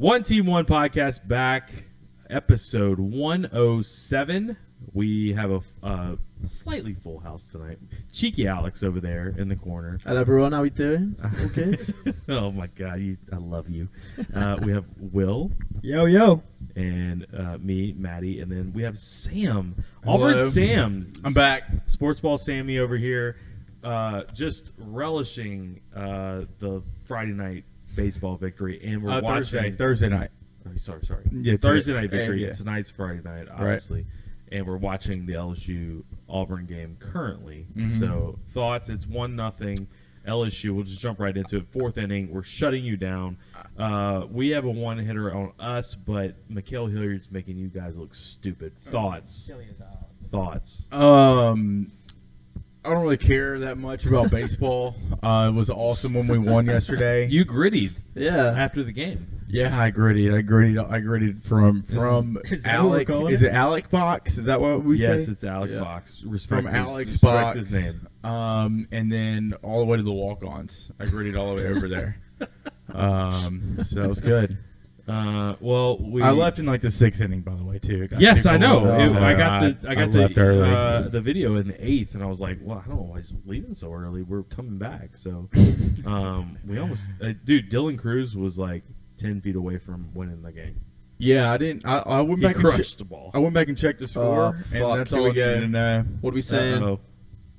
One Team, One Podcast back, episode 107. We have a slightly full house tonight. Cheeky Alex over there in the corner. Hello everyone, how we doing? Okay. Oh my God, I love you. We have Will. Yo. And me, Maddie, and then we have Sam. Hello. Auburn Sam. I'm back. Sports Ball Sammy over here, just relishing the Friday night baseball victory, and we're watching Thursday night. Oh, sorry. Yeah, Thursday night victory. yeah. Tonight's Friday night, obviously, and we're watching the LSU Auburn game currently. Mhm. So thoughts? It's 1-0. LSU. We'll just jump right into it. Fourth inning. We're shutting you down. We have a one-hitter on us, but Mikhail Hilliard's making you guys look stupid. Thoughts? I don't really care that much about baseball. It was awesome when we won yesterday. You grittied Yeah. after the game. Yeah, I gritted from is that what we're Alec. calling Is it? it Alec Box? Is that what we say? Yes, it's Alec Yeah. Box. Respect From his, Alex respect Box. his name. And then all the way to the walk-ons. I gritted all the way over there. So that was good. Well, I left in like the sixth inning, by the way, too. It got Yes, super I know. low, so I got left early. the video in the eighth, and I was like, "Well, I don't know why he's leaving so early. We're coming back." So, we almost, dude. Dylan Cruz was like 10 feet away from winning the game. Yeah, I didn't. I went He back crushed the ball. I went back and checked the score, and fuck. that's Here all we I needed to know. What are we saying? Uh-oh.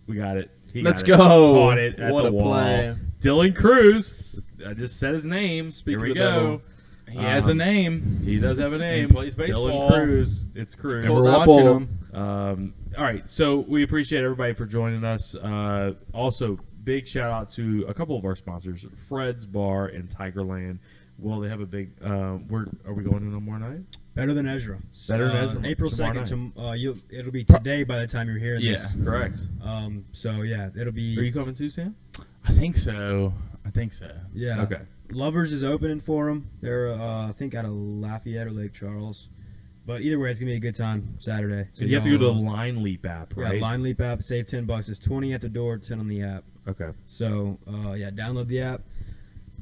We got it. He Let's got it. go. Caught it at What the a wall. play. Dylan Cruz. I just said his name. Speak Here of we the go. devil. He has a name. He does have a name. He plays baseball. Dylan Cruz. It's Cruz. And we're that watching ball. him. All right, so we appreciate everybody for joining us. Also, big shout out to a couple of our sponsors, Fred's Bar and Tigerland. Well, they have a big. Are we going in tomorrow night? Better than Ezra. Better than Ezra. April Tomorrow 2nd. It'll be today by the time you're hearing Yeah. this. Correct. So yeah, it'll be. Are you coming too, Sam? I think so. Yeah. Okay. Lovers is opening for them. They're I think out of Lafayette or Lake Charles. But either way, it's gonna be a good time Saturday. So you have to go to the y'all, Line Leap app, yeah, right? Line Leap app. Save $10. It's 20 at the door, 10 on the app. Okay. So yeah, download the app.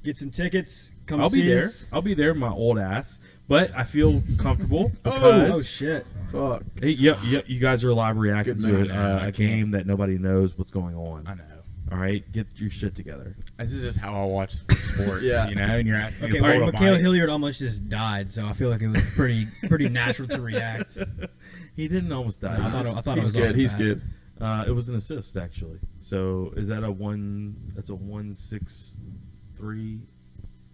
Get some tickets. Come I'll see be there. us. I'll be there, my old ass. But I feel comfortable Oh because shit! Fuck. hey, you guys are live reacting Good to man, it, man. I a can't. game that nobody knows what's going on. I know. All right, get your shit together. This is just how I watch sports. Yeah. You know, and you're asking me Okay, to hold well, a Mikhail mic. Hilliard almost just died, so I feel like it was pretty natural to react. He didn't almost die. No, I thought it was off the bat. It was an assist actually. So is that a one? That's a 1.63.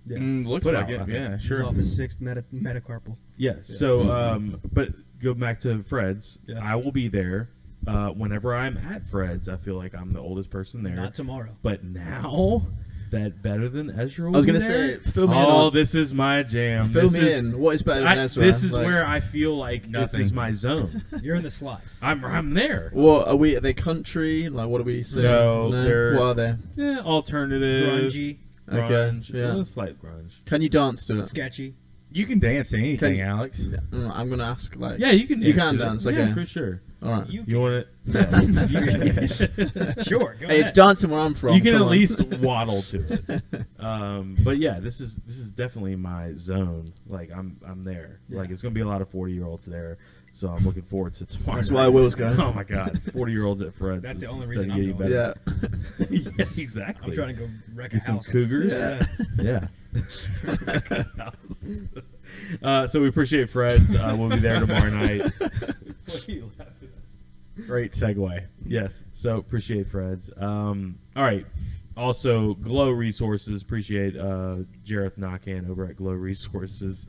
Yeah. Looks Put like out, I it. think. Yeah, Sure. sure. Off his sixth metacarpal. Yes. So but go back to Fred's. Yeah. I will be there. Whenever I'm at Fred's, I feel like I'm the oldest person there. Not tomorrow. But now that Better Than Ezra will I was be gonna there, say, fill me in oh, on- this is my jam. Fill this me is, in. What is better than Ezra? This is Like, where I feel like this Nothing. is my zone. You're in the slot. I'm there. What are we? Are they country? Like, what are we saying? No, they're- What are they? Yeah, alternative. Grungy, Okay, Grunge. yeah. A slight grunge. Can you dance to it? sketchy. You can dance to anything, Alex. Yeah. I'm gonna ask. Like, Yeah, you can. You dance can to it. dance, Yeah, okay. for sure. all right. You want it? Sure. Go Hey, it's ahead. dancing where I'm from. You can come at on. least waddle to it. But yeah, this is definitely my zone. Like I'm there. Yeah. Like it's gonna be a lot of 40-year-olds there. So I'm looking forward to tomorrow. That's night. why Will's going. Oh my God, 40-year-olds at Fred's. That's the is only reason gonna I'm get you going. better. Yeah. Yeah, exactly. I'm trying to go wreck a Get some house. cougars. Yeah. Yeah. So we appreciate Fred's. We'll be there tomorrow night. What are you laughing at? Great segue. Yes. So appreciate Fred's. All right. Also, Glow Resources. Appreciate Jareth Knockan over at Glow Resources.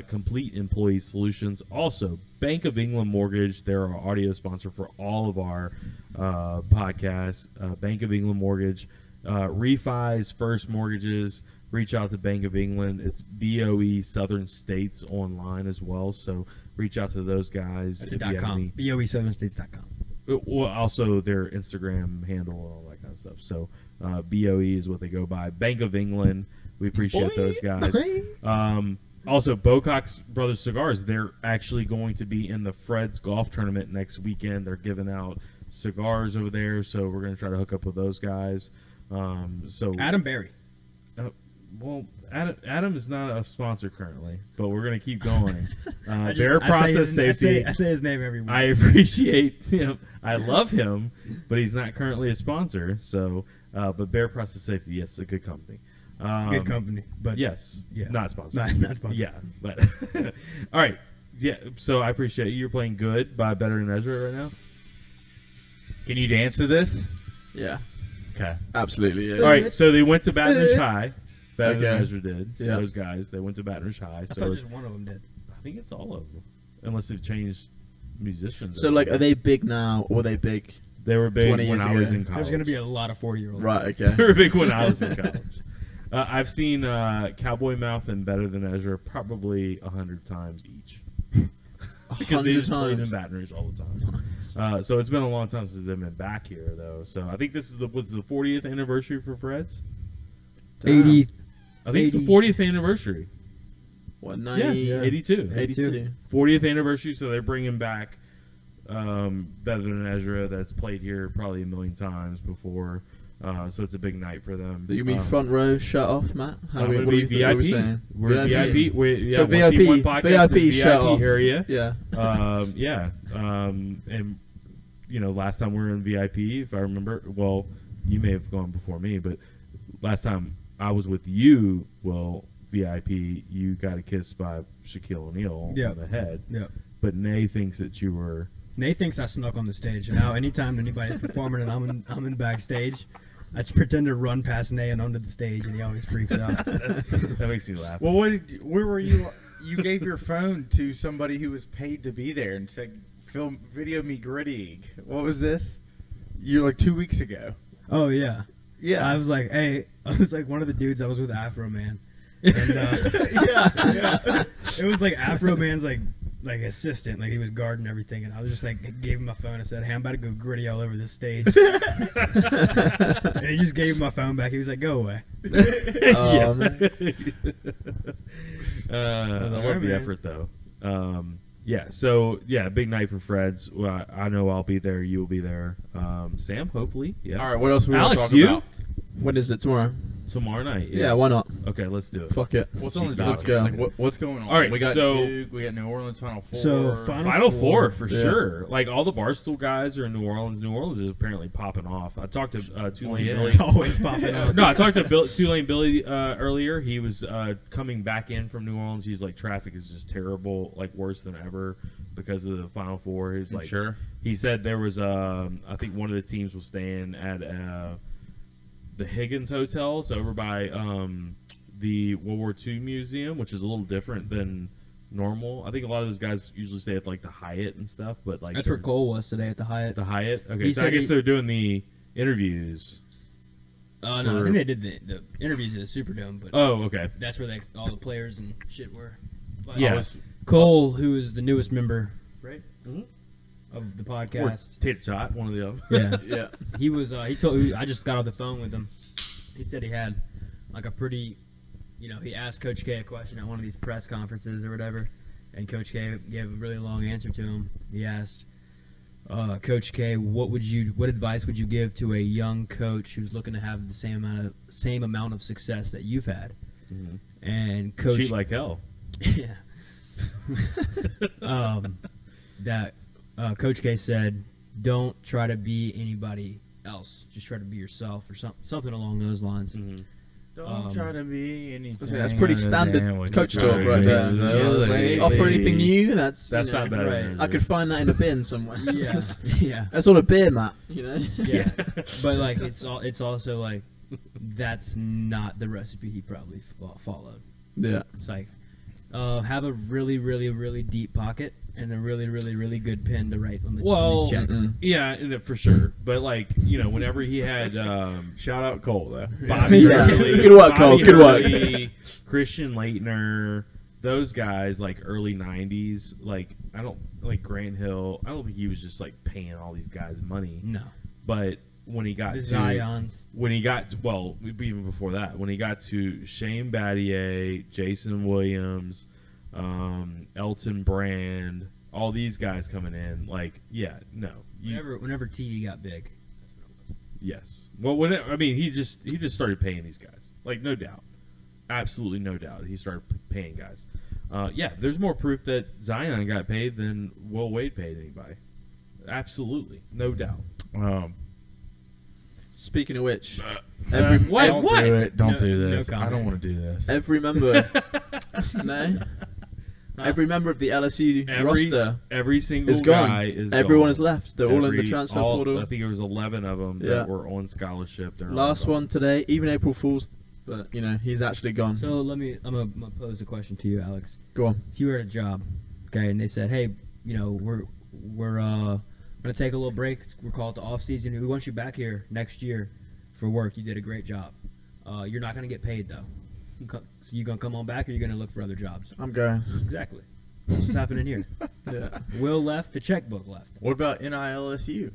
Complete Employee Solutions. Also, Bank of England Mortgage. They're our audio sponsor for all of our podcasts. Bank of England Mortgage. Refis, first mortgages. Reach out to Bank of England. It's BOE Southern States online as well. So reach out to those guys. That's if a you have .com. any. BOESouthernstates.com. Well, also their Instagram handle and all that kind of stuff. So BOE is what they go by. Bank of England, we appreciate those guys. Also, Bocox Brothers Cigars, they're actually going to be in the Fred's Golf Tournament next weekend. They're giving out cigars over there, so we're going to try to hook up with those guys. So Adam Berry. Well, Adam is not a sponsor currently, but we're gonna keep going. I just- Bear I say Process his- Safety. I say his name every week. I appreciate him. I love him, but he's not currently a sponsor. So, but Bear Process Safety, yes, a good company. Good company, but Yes, Yeah. not sponsored. not sponsored. Yeah, but all right. Yeah, so I appreciate you. You're playing "Good" by Better Than Ezra right now. Can you dance to this? Yeah, Okay. absolutely. Yeah. All right. So they went to Baton Rouge High. Better Than Okay. Ezra did. Yeah. Those guys. They went to Baton Rouge High. I So thought just one of them did. I think it's all of them, unless they've changed musicians. So, like, are they big now, or are they big? They were big 20 when years I was ago? in college. There's going to be a lot of 40-year-olds. Right. Okay. They were big when I was in college. I've seen Cowboy Mouth and Better Than Ezra probably 100 times each. Because they 100 just played in times. Baton Rouge all the time. So it's been a long time since they've been back here, though. So I think this is the 40th anniversary for Fred's. 80. I think it's 80. the 40th anniversary. What? 90? Yes, 82. 82. 40th anniversary, so they're bringing back Better Than Ezra that's played here probably a million times before. So it's a big night for them. You mean front row shut off, Matt? I'm going to be what are we VIP. saying? We're VIP. Yeah, So One Team, One VIP, Podcast VIP is shut off. area. Yeah. Yeah. And last time we were in VIP, if I remember, well, you may have gone before me, but last time I was with you, well, VIP, you got a kiss by Shaquille O'Neal Yeah. on the head. Yeah. But Nay thinks that you were. Nate thinks I snuck on the stage. And now, anytime anybody's performing and I'm in backstage, I just pretend to run past Nate and onto the stage, and he always freaks out. That makes me laugh. Well, where were you? You gave your phone to somebody who was paid to be there and said, video me gritty. What was this? You like 2 weeks ago. Oh yeah. Yeah. I was like, hey, I was like one of the dudes I was with Afro Man, and yeah. it was like Afro Man's like assistant, like he was guarding everything, and I was just like gave him my phone and said, hey, I'm about to go gritty all over this stage, and he just gave me my phone back. He was like, go away. Yeah. Man. I love Alright, the man. effort, though. Yeah, so, big night for Fred's. Well, I know I'll be there. You will be there. Sam, hopefully. Yeah. All right. What else we want Alex, to talk you? about? When is it tomorrow? Tomorrow night. Yeah, yes. why not? Okay, let's do it. Fuck it. What's on the Let's docket? go. Like, what's going on? All right, we got so- Duke, we got New Orleans Final Four. So, Final Four for Yeah. sure. Like all the Barstool guys are in New Orleans. New Orleans is apparently popping off. I talked to Tulane yeah. Billy. It's always popping up. No, I talked to Tulane Billy earlier. He was coming back in from New Orleans. He's like, traffic is just terrible, like worse than ever because of the Final Four. He's like, Sure. He said there was, I think one of the teams was staying at the Higgins Hotel, so over by the World War II Museum, which is a little different than normal. I think a lot of those guys usually stay at like the Hyatt and stuff, but like That's where Cole was today at the Hyatt. the Hyatt. Okay, He so I said guess he- they're doing the interviews. No, I for- think they did the interviews at the Superdome, but Oh, okay. that's where all the players and shit were. But Yeah. Cole, who is the newest member, right, Mhm. of the Or podcast. Tater Tot, one of the other. Yeah, Yeah. he was. I just got off the phone with him. He said he had like a pretty, he asked Coach K a question at one of these press conferences or whatever, and Coach K gave a really long answer to him. He asked Coach K, what advice would you give to a young coach who's looking to have the same amount of success that you've had? Mhm. And Coach Cheat like hell. yeah. That Coach K said, don't try to be anybody else. Just try to be yourself or something along those lines. Mhm. Don't try to be anything. That's pretty other standard than what coach you talk try right to there. be. Like, offer anything new? That's That's not better. right. than I could find that in a bin somewhere. Yeah, yeah, That's on a beer mat, yeah. But like, it's also like, that's not the recipe he probably followed. Yeah. It's like, have a really, really, really deep pocket and a really, really, really good pen to write on the Well, these checks. yeah, for sure. But like, whenever he had Shout out Cole though. Bobby Yeah. Hurley, Good work, Cole. Bobby Good work. Hurley, Christian Leitner, those guys like early '90s. Like I don't like Grant Hill. I don't think he was just like paying all these guys money. No, But when he got the to Zions. even before that, when he got to Shane Battier, Jason Williams, Elton Brand, all these guys coming in, like, yeah, no, Whenever TD got big. yes. Well, he just started paying these guys, like, no doubt. absolutely no doubt. He started paying guys. Yeah, there's more proof that Zion got paid than Will Wade paid anybody. Absolutely, no doubt. Speaking of which, What? Don't What? do it. Don't No- do no this. I comment. don't want to do this. every member, no, every member of the LSU roster Every single is gone. guy is Everyone gone. has left. They're all in the transfer portal. I think it was 11 of them Yeah. that were on scholarship. They're all Last gone. one today, even April Fool's, but he's actually gone. So I'm gonna pose a question to you, Alex. Go on. If you were at a job, okay, and they said, hey, we're gonna take a little break. We're called the off season. We want you back here next year for work. You did a great job. You're not gonna get paid though. So you gonna come on back, or you gonna look for other jobs? I'm going. Exactly. That's what's happening here. Yeah. Will left. The checkbook left. What about NILSU?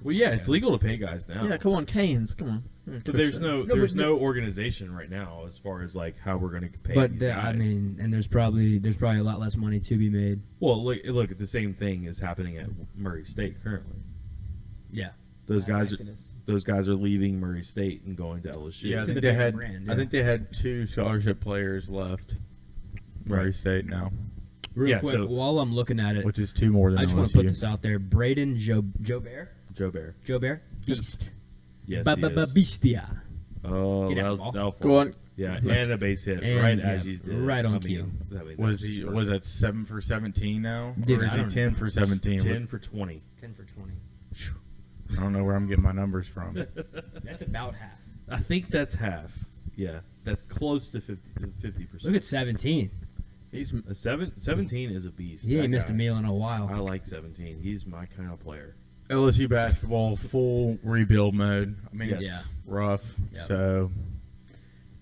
Well, yeah, it's legal to pay guys now. Yeah, come on, Canes. Come on. But there's No, there's but- no organization right now as far as like how we're going to pay But these guys. I mean, and there's probably a lot less money to be made. well, look, the same thing is happening at Murray State currently. Yeah. Those guys are leaving Murray State and going to LSU. Yeah, I To think the they bigger had. brand, I yeah. think they had 2 scholarship players left. Murray Right. State now, Real Yeah, quick, so- while I'm looking at it, which is 2 more than I just want LSU. to put this out there. Braden Jobert, Joe Bear. Beast, Yes, he is. Bestia. Oh, Get out, that'll, ball. that'll Go on. Yeah, Let's- and a base hit and, right yeah, as you did. right on I cue. mean, Was that's he perfect. was at 7 for 17 now, Dude, or is I he don't 10 for 17? 10 for 20? 10 for 20. I don't know where I'm getting my numbers from. That's about half. I think that's half. Yeah, that's close to 50%. Look at 17. He's 17 is a beast. He that ain't missed a guy. meal in a while. I like 17. He's my kind of player. LSU basketball full rebuild mode. I mean, Yes. it's Yeah. rough. Yep. So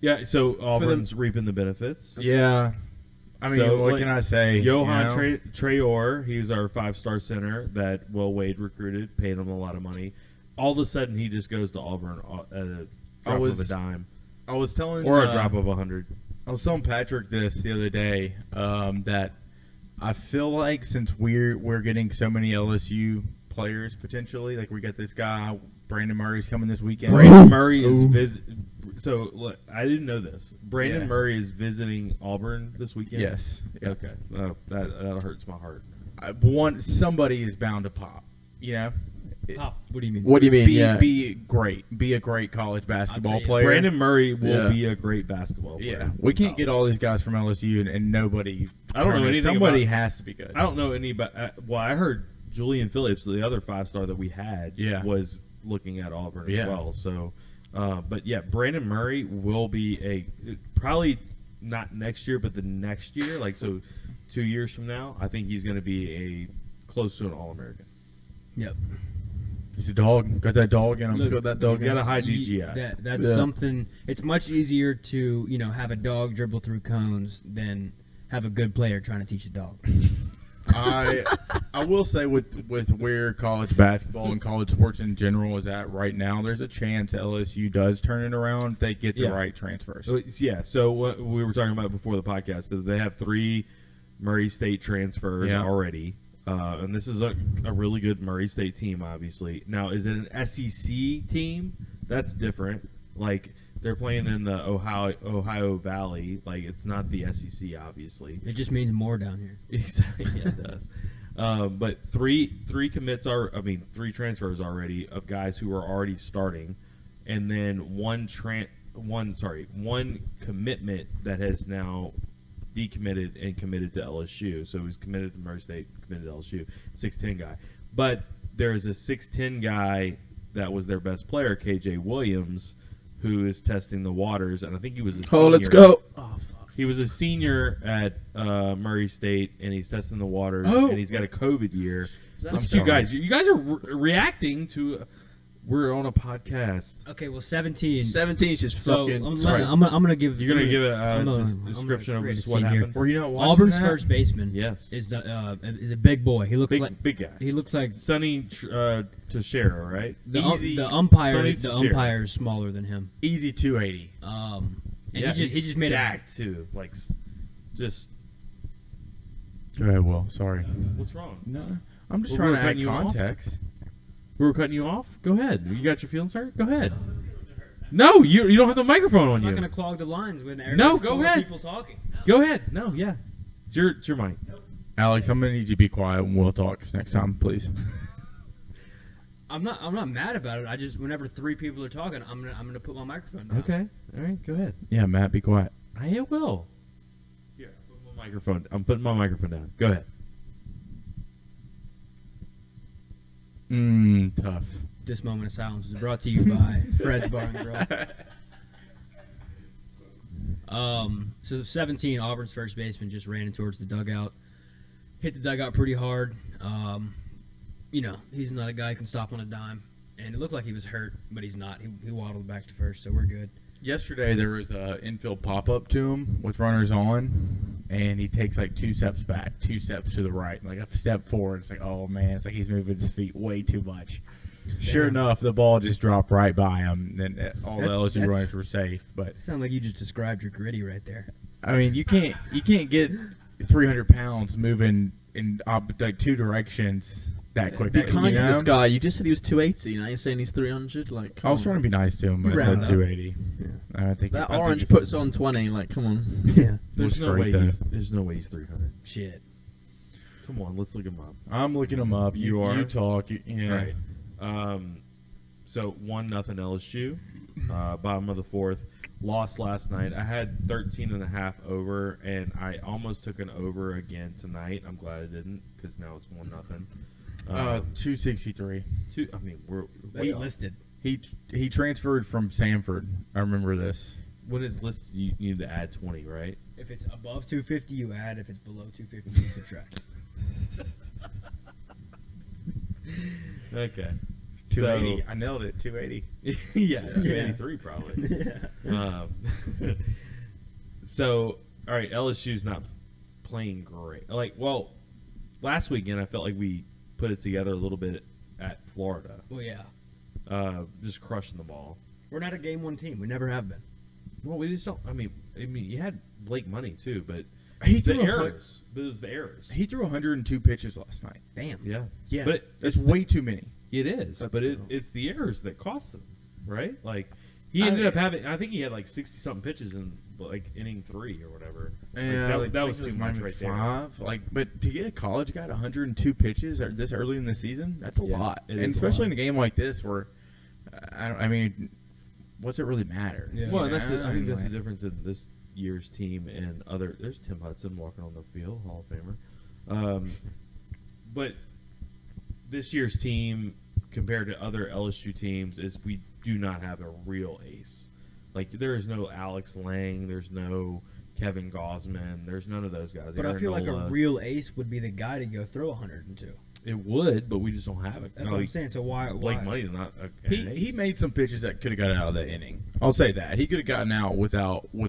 Yeah, so Auburn's reaping the benefits. yeah, I mean, So, what like, can I say? Johan you know? Traore, he's our 5-star center that Will Wade recruited, paid him a lot of money. All of a sudden, he just goes to Auburn at a drop of a dime I was telling or a drop of 100. I was telling Patrick this the other day that I feel like since we're getting so many LSU players potentially, like we got this guy Brandon Murray's coming this weekend. Brandon Murray is So look, I didn't know this. Brandon Yeah. Murray is visiting Auburn this weekend. Yes. Okay. Oh, that hurts my heart. Somebody is bound to pop. You know. Pop. What do you mean? What do you mean? Be great. Be a great college basketball I'll tell you, player. Brandon Murray will Yeah. be a great basketball player. Yeah, we can't get all these guys from LSU and nobody. I don't know anything Somebody about- has to be good. I don't know anybody. Well, I heard Julian Phillips, the other 5-star that we had, Yeah. was looking at Auburn as Yeah. well. So, but yeah, Brandon Murray will be probably not next year, but the next year, like so, 2 years from now, I think he's going to be close to an All-American. Yep. He's a dog. Got that dog in him. Look at that dog. He's got a high You- DGI. That's Yeah. something. It's much easier to have a dog dribble through cones than have a good player trying to teach a dog. I will say with where college basketball and college sports in general is at right now, there's a chance LSU does turn it around if they get the Yeah. right transfers. Yeah, so what we were talking about before the podcast, so they have 3 Murray State transfers Yeah. already. And this is a really good Murray State team, obviously. Now, is it an SEC team? That's different. Like, they're playing in the Ohio Valley. Like, it's not the SEC, obviously. It just means more down here. Exactly, yeah, it does. But three transfers already of guys who are already starting, and then one commitment that has now decommitted and committed to LSU. So he's committed to Murray State, committed to LSU, 6'10" guy. But there's a 6'10" guy that was their best player, KJ Williams, who is testing the waters, and I think he was a senior. Oh, let's go. Oh, fuck. He was a senior at Murray State, and he's testing the waters, Oh. and he's got a COVID year. I'm Listen, sorry. you guys are reacting to. We're on a podcast. Okay, well, 17. 17 is just So fucking. I'm, sorry. gonna give. You're gonna give I'm a gonna description of create a just what scene here. happened. Were you not watching Auburn's that? first baseman. Yes, Is a big boy. He looks like big guy. he looks like Sonny Teixeira, right? Easy. the umpire. Sonny The Teixeira. umpire is smaller than him. Easy 280. And Yeah, he just made a stacked too. Like, just Go ahead, Will. Sorry. what's wrong? No, I'm just Well, trying we're to add cutting you off? context. We were cutting you off. Go ahead. You got your feelings hurt. Go ahead. No, you don't have the microphone on I'm you. not gonna clog the lines when No, there's go four ahead. people talking. Go ahead. No, yeah. It's your mic. Alex, I'm gonna need you to be quiet when we'll talk next time, please. I'm not mad about it. I just whenever 3 people are talking, I'm gonna put my microphone down. Okay. All right. Go ahead. Yeah, Matt, be quiet. I will. Here, put my microphone. I'm putting my microphone down. Go ahead. Tough. This moment of silence is brought to you by Fred's Bar and Grill. So 17, Auburn's first baseman just ran in towards the dugout, hit the dugout pretty hard. He's not a guy who can stop on a dime, and it looked like he was hurt, but he's not. He waddled back to first, so we're good. Yesterday there was a infield pop up to him with runners on, and he takes like 2 steps back, 2 steps to the right, like a step forward. It's like, oh man, it's like he's moving his feet way too much. Sure enough, the ball just dropped right by him, and all the LSU runners were safe. But Sound like you just described your gritty right there. I mean, you can't get 300 pounds moving in like 2 directions that quickly. Be kind you to know? this guy. You just said he was 280. Now you're saying he's 300. Like, I was trying to be nice to him, but I said Round up. 280. I think that I think orange it's- puts on 20. Like, come on. Yeah. There's Looks no great, way. though. There's no way he's 300. Shit. Come on, let's look him up. I'm looking him up. You are? You talk. Yeah. Right. So 1-0 LSU. Bottom of the 4th. Lost last night. I had 13.5 over, and I almost took an over again tonight. I'm glad I didn't, because now it's 1-0. 263. I mean, That's listed. He transferred from Sanford. I remember this. when it's listed, you need to add 20, right? If it's above 250, you add. If it's below 250, you subtract. Okay. 280. I nailed it. 280. Yeah, 283 probably. Yeah. So, all right, LSU's not playing great. Last weekend I felt like we put it together a little bit at Florida. Well, yeah. Just crushing the ball. We're not a game one team. We never have been. Well, we just don't. I mean, you had Blake Money too, but He the threw errors. But it was the errors. He threw 102 pitches last night. Damn. Yeah, Yeah, but it's way too many. it is. That's But cool. it's the errors that cost him, right? Like he ended up having. I think he had like 60-something pitches in like inning 3 or whatever. That was too much right there. 5. But to get a college guy to 102 pitches this early in the season, that's a Yeah, lot. it And is a especially lot. in a game like this where, I mean, what's it really matter? Yeah. Well, and that's You I think know? that's the difference in this year's team and other. There's Tim Hudson walking on the field, Hall of Famer. But this year's team compared to other LSU teams is we do not have a real ace. Like there is no Alex Lang, there's no Kevin Gosman, there's none of those guys. But I Aaron feel like Nola. a real ace would be the guy to go throw 102. It would, but we just don't have it. That's what I'm saying. So why? Blake Money's not. He made some pitches that could have got out of that inning. I'll say that he could have gotten out with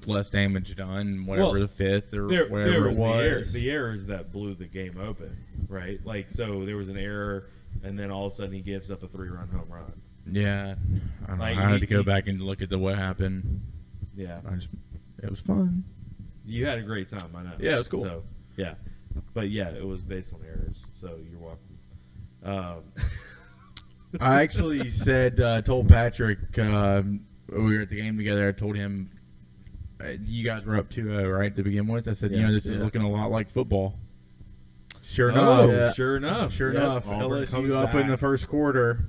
less damage done, whatever Well, the 5th or there whatever was it was. the errors that blew the game open, right? Like so, there was an error, and then all of a sudden he gives up a 3-run home run. Yeah, I don't know. Like, I had he- to go he- back and look at what happened. Yeah, It was fun. you had a great time. I know. Yeah, it was cool. So yeah, but yeah, it was based on errors. So you're welcome. I actually told Patrick we were at the game together. I told him you guys were up 2-0, right, to begin with. I said, Yeah. this is Yeah. looking a lot like football. Sure Oh, enough. Yeah. sure enough. Sure Yep, enough. Auburn comes LSU up back. in the first quarter.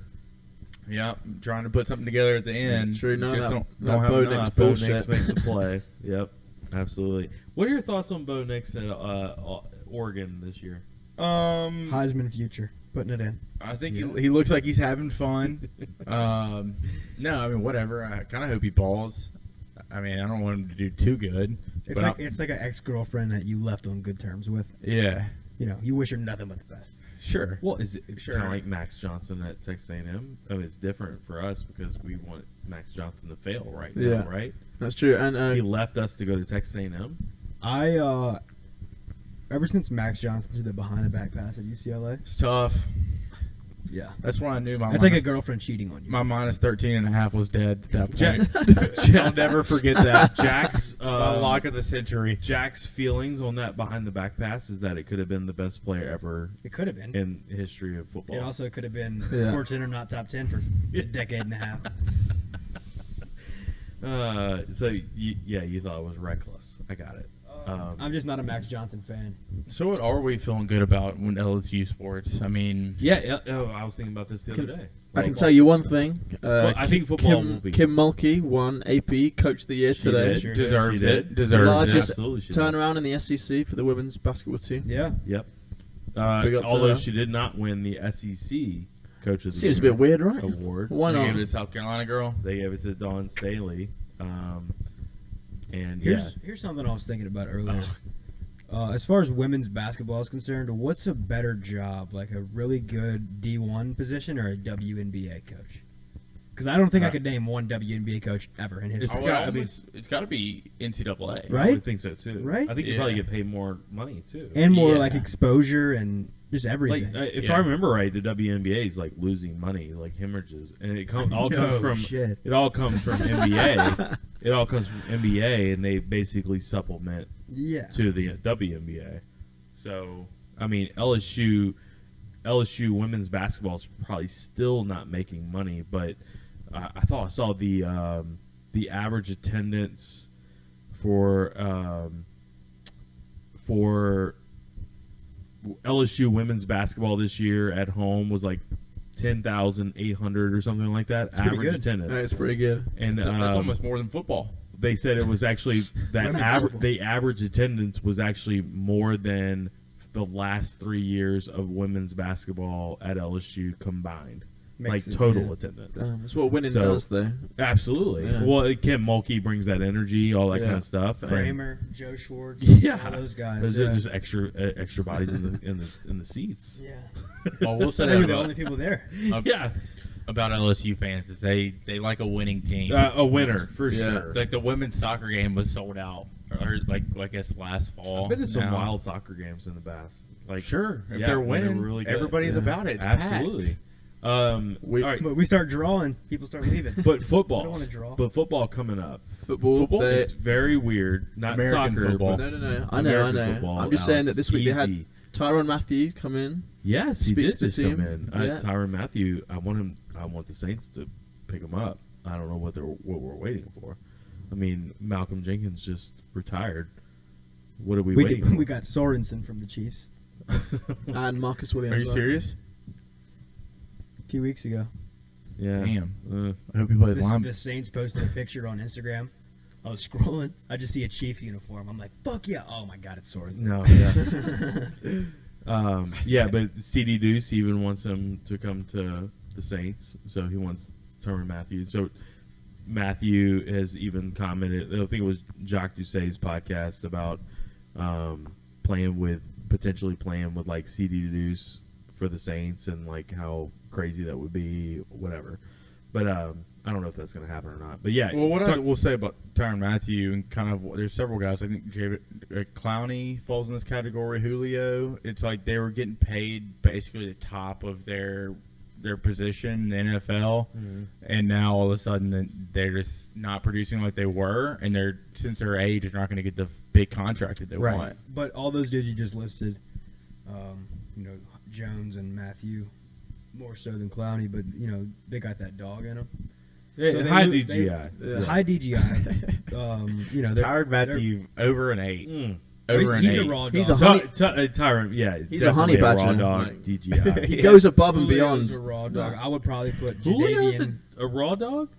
Yep, trying to put something together at the end. It's true. No, Just that don't have Bo enough. Nix Bo bullshit. Nix makes a play. Yep, absolutely. What are your thoughts on Bo Nix at Oregon this year? Heisman future, putting it in. I think Yeah. he looks like he's having fun. No, I mean whatever. I kind of hope he balls. I mean, I don't want him to do too good. It's but like an ex-girlfriend that you left on good terms with. yeah, You know, you wish her nothing but the best. sure. Well, is it Sure. kind of like Max Johnson at Texas A&M? I mean, it's different for us because we want Max Johnson to fail right now, Yeah. right? That's true. And He left us to go to Texas A&M. I ever since Max Johnson threw the behind the back pass at UCLA. It's tough. Yeah. That's when I knew my That's like a minus, girlfriend cheating on you. my minus 13.5 was dead at that Jack- point. I'll never forget that. Jack's The lock of the century. Jack's feelings on that behind the back pass is that it could have been the best player ever It could have been. in the history of football. It also could have been Yeah. Sports Center not top 10 for a decade and a half. So you thought it was reckless. I got it. I'm just not a Max Johnson fan. So what are we feeling good about when LSU sports? I mean, I was thinking about this the other day. I can tell you one thing. I think football will be. Kim Mulkey won AP Coach of the Year She today. did. Sure deserves She it. did. Deserves Largest it. Absolutely, she did. Turnaround in the SEC for the women's basketball team. Yeah. Yep. Big up to Although her. she did not win the SEC Coach of the Seems a Year bit weird, right? award. Why They gave it not? to South Carolina girl. They gave it to Dawn Staley. And Here's something I was thinking about earlier. As far as women's basketball is concerned, what's a better job, like a really good D1 position or a WNBA coach? Because I don't think I could name one WNBA coach ever in history. It's got to be NCAA. Right? I would think so too. Right? I think you Yeah. probably get paid more money too. And more Yeah. like exposure and just Like everything. if Yeah. I remember right, the WNBA is like losing money, like hemorrhages, and it all No comes from shit. it all comes from NBA. It all comes from NBA, and they basically supplement Yeah. to the WNBA. So I mean, LSU women's basketball is probably still not making money, but I thought I saw the average attendance for LSU women's basketball this year at home was like 10,800 or something like that. pretty Average good. attendance. That's pretty good. And So that's almost more than football. they said it was actually that Women's football. the average attendance was actually more than the last 3 years of women's basketball at LSU combined, Makes like it- total yeah. attendance. That's what winning So- does, though. Absolutely. Yeah. Well, Kim Mulkey brings that energy, all that Yeah. kind of stuff. and- Kramer, Joe Schwartz, Yeah. all those guys. There's yeah. just extra bodies in the seats. Yeah. Well, we'll say They that were the about, only people there. Yeah, about LSU fans is they like a winning team. a winner for Yeah. sure. Like the women's soccer game was sold out, or like I guess last fall. I've been to some now. wild soccer games in the past. Like Sure, if yeah, they're when winning, really good. everybody's Yeah. about it. It's Absolutely. All right, But we start drawing, people start leaving. but I don't football. want to draw. But football coming up. Football. they- It's very weird. Not American soccer, football. but no. I American know. football, I'm just saying that Alex. this week they had Easy. Tyron Matthew come in. Yes, he Speaks did to just the come team. in. Yeah. Tyrann Mathieu. I want the Saints to pick him up. I don't know what we're waiting for. I mean, Malcolm Jenkins just retired. What are we waiting for? We got Sorensen from the Chiefs And Marcus Williams. Are you serious? a few weeks ago. Yeah. Damn. I hope he plays This, line. the Saints posted a picture on Instagram. I was scrolling. I just see a Chiefs uniform. I'm like, fuck yeah. Oh my God, it's Sorensen. No. Yeah. Yeah, but CD Deuce even wants him to come to the Saints, so he wants Tyrann Mathieu. So Matthew has even commented. I think it was Jacques Doucet's podcast about potentially playing with like CD Deuce for the Saints and like how crazy that would be, whatever. But I don't know if that's going to happen or not. But yeah, Well, what I talk- will say about Tyrann Mathieu and kind of there's several guys. I think Clowney falls in this category. Julio. It's like they were getting paid basically the top of their position in the NFL, and now all of a sudden they're just not producing like they were, and they're since their age, they're not going to get the big contract that they Right. want. But all those dudes you just listed, Jones and Matthew, more so than Clowney, but they got that dog in them. Yeah, So they high lo- DGI. Yeah. High DGI. Tyrann Mathieu over an 8. Mm. Over an he's 8. a raw dog. He's a honey- Tyrann, yeah, He's a honey definitely badger, raw dog like- DGI. He goes above and Julio's beyond. a raw dog. I would probably put Julio's Jadavian. a raw dog.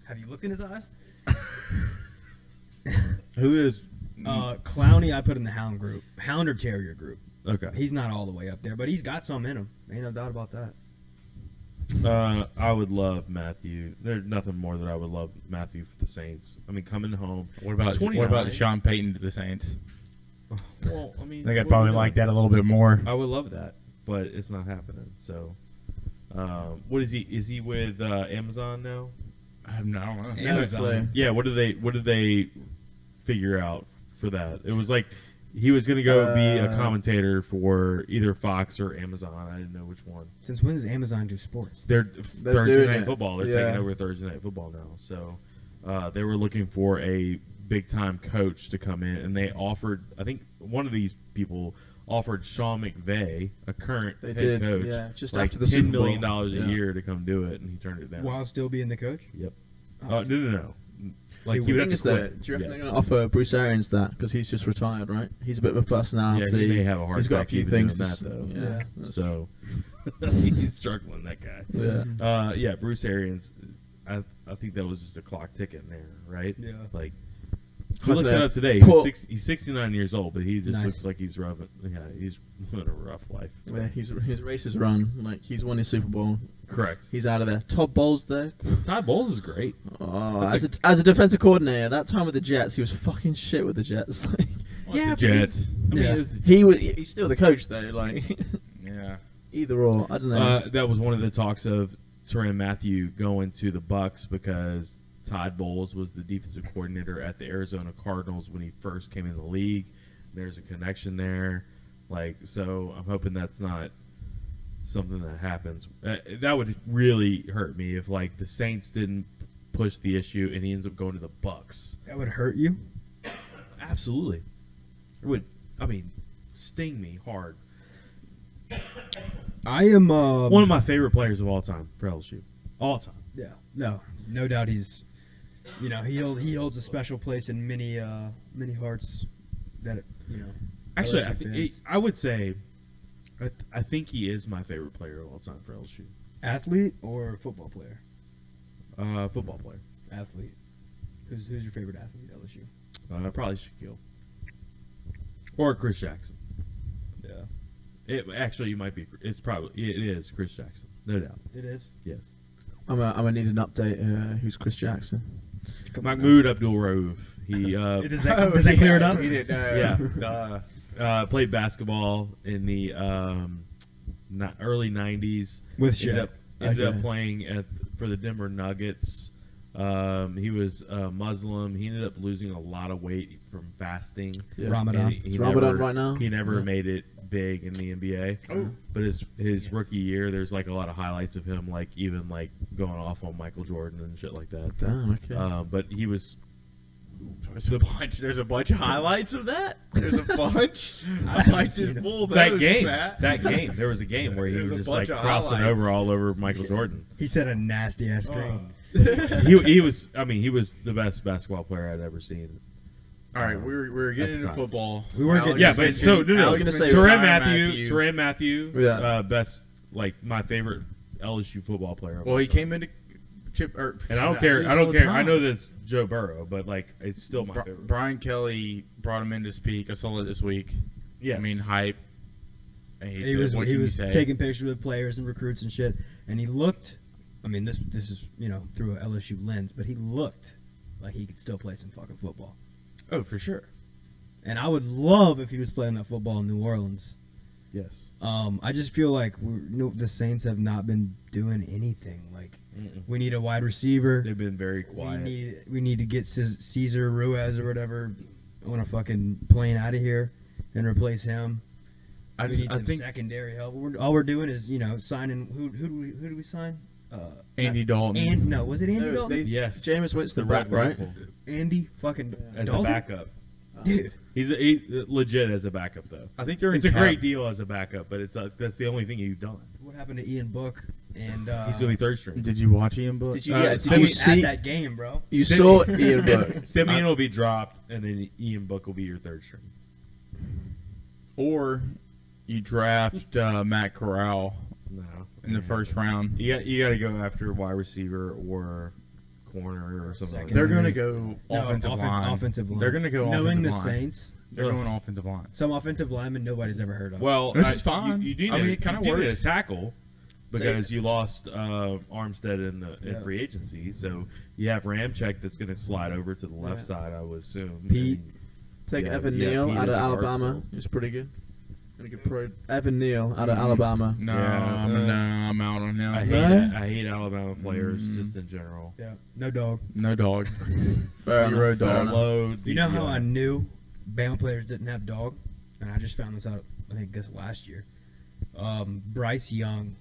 Have you looked in his eyes? Who is? Clowney, I put in the hound group, hound or terrier group. Okay. He's not all the way up there, but he's got some in him. Ain't no doubt about that. I would love Matthew. There's nothing more that I would love Matthew for the Saints. I mean, coming home. What about He's 29. Sean Payton to the Saints? Well, I mean, I think I'd what probably do we like know? that a little bit more. I would love that, but it's not happening. So, what is he? Is he with Amazon now? I don't know. Amazon. Yeah. What did they figure out for that? It was like he was going to go be a commentator for either Fox or Amazon. I didn't know which one. Since when does Amazon do sports? They're Thursday doing Night it. Football. They're Yeah. taking over Thursday Night Football now. So they were looking for a big-time coach to come in, and they offered, I think one of these people offered Sean McVay, a current They head did, coach, yeah, just like after the $10 Super Bowl. million a Yeah. year to come do it, and he turned it down. While still being the coach? Yep. Oh. No. Like He he would Thing have is to though, quit. do you reckon Yes. they're going to offer Bruce Arians that because he's just retired, right? He's a bit of a Yeah, personality. he may have a hard He's got a time few even things doing to that s- though. Yeah. So he's struggling, that guy. Yeah. Yeah, Bruce Arians. I think that was just a clock ticking there, right? Yeah. Like we How's looked that? it up today. Poor- He's 69 years old, but he just Nice. looks like he's rough. Yeah, he's living a rough life. Yeah, his race is run. Like he's won his Super Bowl. Correct. He's out of there. Todd Bowles there. Todd Bowles is great. Oh, That's as a defensive coordinator, that time with the Jets, he was fucking shit with the Jets. Like, Yeah, the Jets. I mean, Yeah. it was, he's still the coach though. Like Yeah. either or, I don't know. that was one of the talks of Tyrann Mathieu going to the Bucks because Todd Bowles was the defensive coordinator at the Arizona Cardinals when he first came in the league. There's a connection there, like so. I'm hoping that's not something that happens. That would really hurt me if like the Saints didn't push the issue and he ends up going to the Bucks. That would hurt you. Absolutely, it would. I mean, sting me hard. I am One of my favorite players of all time for LSU, all time. Yeah, no doubt he's, he holds a special place in many hearts. That Actually, LSU fans. I would say, I think he is my favorite player of all time for LSU. Athlete or football player? Football player. Athlete. Who's your favorite athlete at LSU? Probably Shaquille or Chris Jackson. Yeah, It actually might be. It is Chris Jackson, no doubt. it is. Yes. I'm gonna need an update. Who's Chris Jackson? Mahmoud Abdul Rauf. He Does that clear it up? We didn't know. yeah. Played basketball in the early '90s. With Ended Shaq. up, ended up Okay. playing for the Denver Nuggets. He was Muslim. He ended up losing a lot of weight from fasting. Yeah. Ramadan. And he It's Ramadan right now? He never Yeah. made it big in the NBA. Oh. But his rookie year, there's like a lot of highlights of him, like even like going off on Michael Jordan and shit like that. Damn. Okay. But he was There's a bunch of highlights of that. There's a bunch. I I like seen this it. full that those, game. Matt. That game. There was a game where he There's was a just bunch like of crossing highlights. over all over Michael Jordan. He said a nasty ass screen. He was. I mean, he was the best basketball player I'd ever seen. All right, we're getting At the into time. football. We were getting- Yeah, but so no. I was gonna say Tyrann Tyrann Mathieu, Yeah. best, like my favorite LSU football player. of Well, all he time. came into Chip, and I don't I care. lose I all don't the care. I time. know that's Joe Burrow, but like it's still my favorite. Brian Kelly brought him in to speak. I saw it this week. Yes. I mean, hype. I hate He it. was What he can you was say? taking pictures with players and recruits and shit, and he looked. I mean, this is through a LSU lens, but he looked like he could still play some fucking football. Oh, for sure. And I would love if he was playing that football in New Orleans. Yes. I just feel like the Saints have not been doing anything. Like Mm-mm. we need a wide receiver. They've been very quiet. We need to get Caesar Ruiz or whatever on a fucking plane out of here and replace him. I We need some think secondary help. All we're doing is signing. Who do we sign? Andy Dalton. And no, was it Andy No, Dalton? Yes. Jameis Winston the back, Red right? Rifle Andy fucking as Dalton? a backup. Dude. He's legit as a backup though. I think they're It's in a great cap. deal as a backup, but that's the only thing you've done. What happened to Ian Book? And He's gonna be third string. Did you watch Ian Book? Did you? Uh, Yeah, did Simeon- you at see? that game, bro? You Simeon- saw Ian Book. Simeon will be dropped, and then Ian Book will be your third string. Or you draft Matt Corral No, in the first round. You got to go after wide receiver or corner or something. Like Second. They're that. going to go offensive line. Offensive line. They're going to go Knowing offensive the line. Saints, They're going offensive line. some offensive linemen nobody's ever heard of. Well, Which is fine. You do I need, mean, it kinda you do need works. a tackle because you lost Armstead in Yeah. free agency. So you have Ramczyk that's going to slide over to the left Yeah. side, I would assume. Pete. I mean, Take Yeah, Evan yeah, Neal Pete out of is a guard Alabama. still. He's pretty good. Pretty good pro. Evan Neal out of Alabama. No, Yeah, I'm out on him. I hate Alabama players just in general. Yeah, no dog. No dog. Fair Zero enough, fair dog. enough. Low You know how DPI. I knew Bama players didn't have dog, and I just found this out. I guess last year. Bryce Young,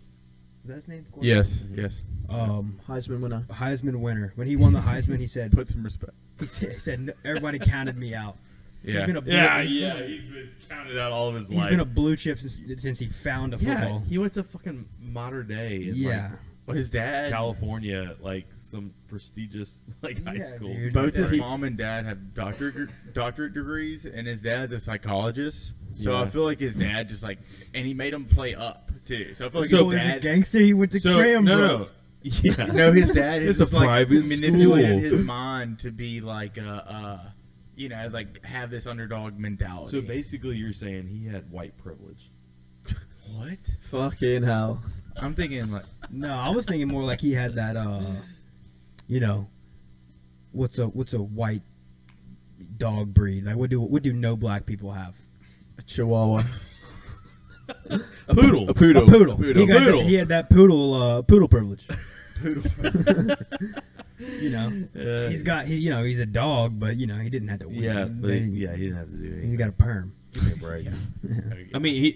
is that his name? Yes, yes. Heisman winner. Heisman winner. When he won the Heisman, he said, Put some respect. he said "No, everybody counted me out. Yeah. He's been a blue, Yeah, he's yeah, Been he's been counted out all of his a, he's life. been a blue chip since he found a yeah, football. he went to fucking modern day in Yeah. like Well, his dad. California, like some prestigious like high Yeah, school. dude. Both his He- mom and dad have doctorate degrees, and his dad's a psychologist. So Yeah. I feel like his dad just like, and he made him play up too. So I feel like So- his he's a dad. gangster. He went to So Cranbrook. no, yeah. No, his dad It's has a just like private manipulated school. his mind to be like like have this underdog mentality. So basically, you're saying he had white privilege. what? Fucking hell. I'm thinking like No, I was thinking more like he had that. You know, what's a white dog breed? Like what do no black people have? A chihuahua. Poodle. A poodle. A poodle. Poodle. He, got Poodle. That, he had that poodle privilege. poodle. You know, he's a dog, but you know he didn't have to win. Yeah, but They- he didn't have to do anything. he got a perm. Give me a break. I mean,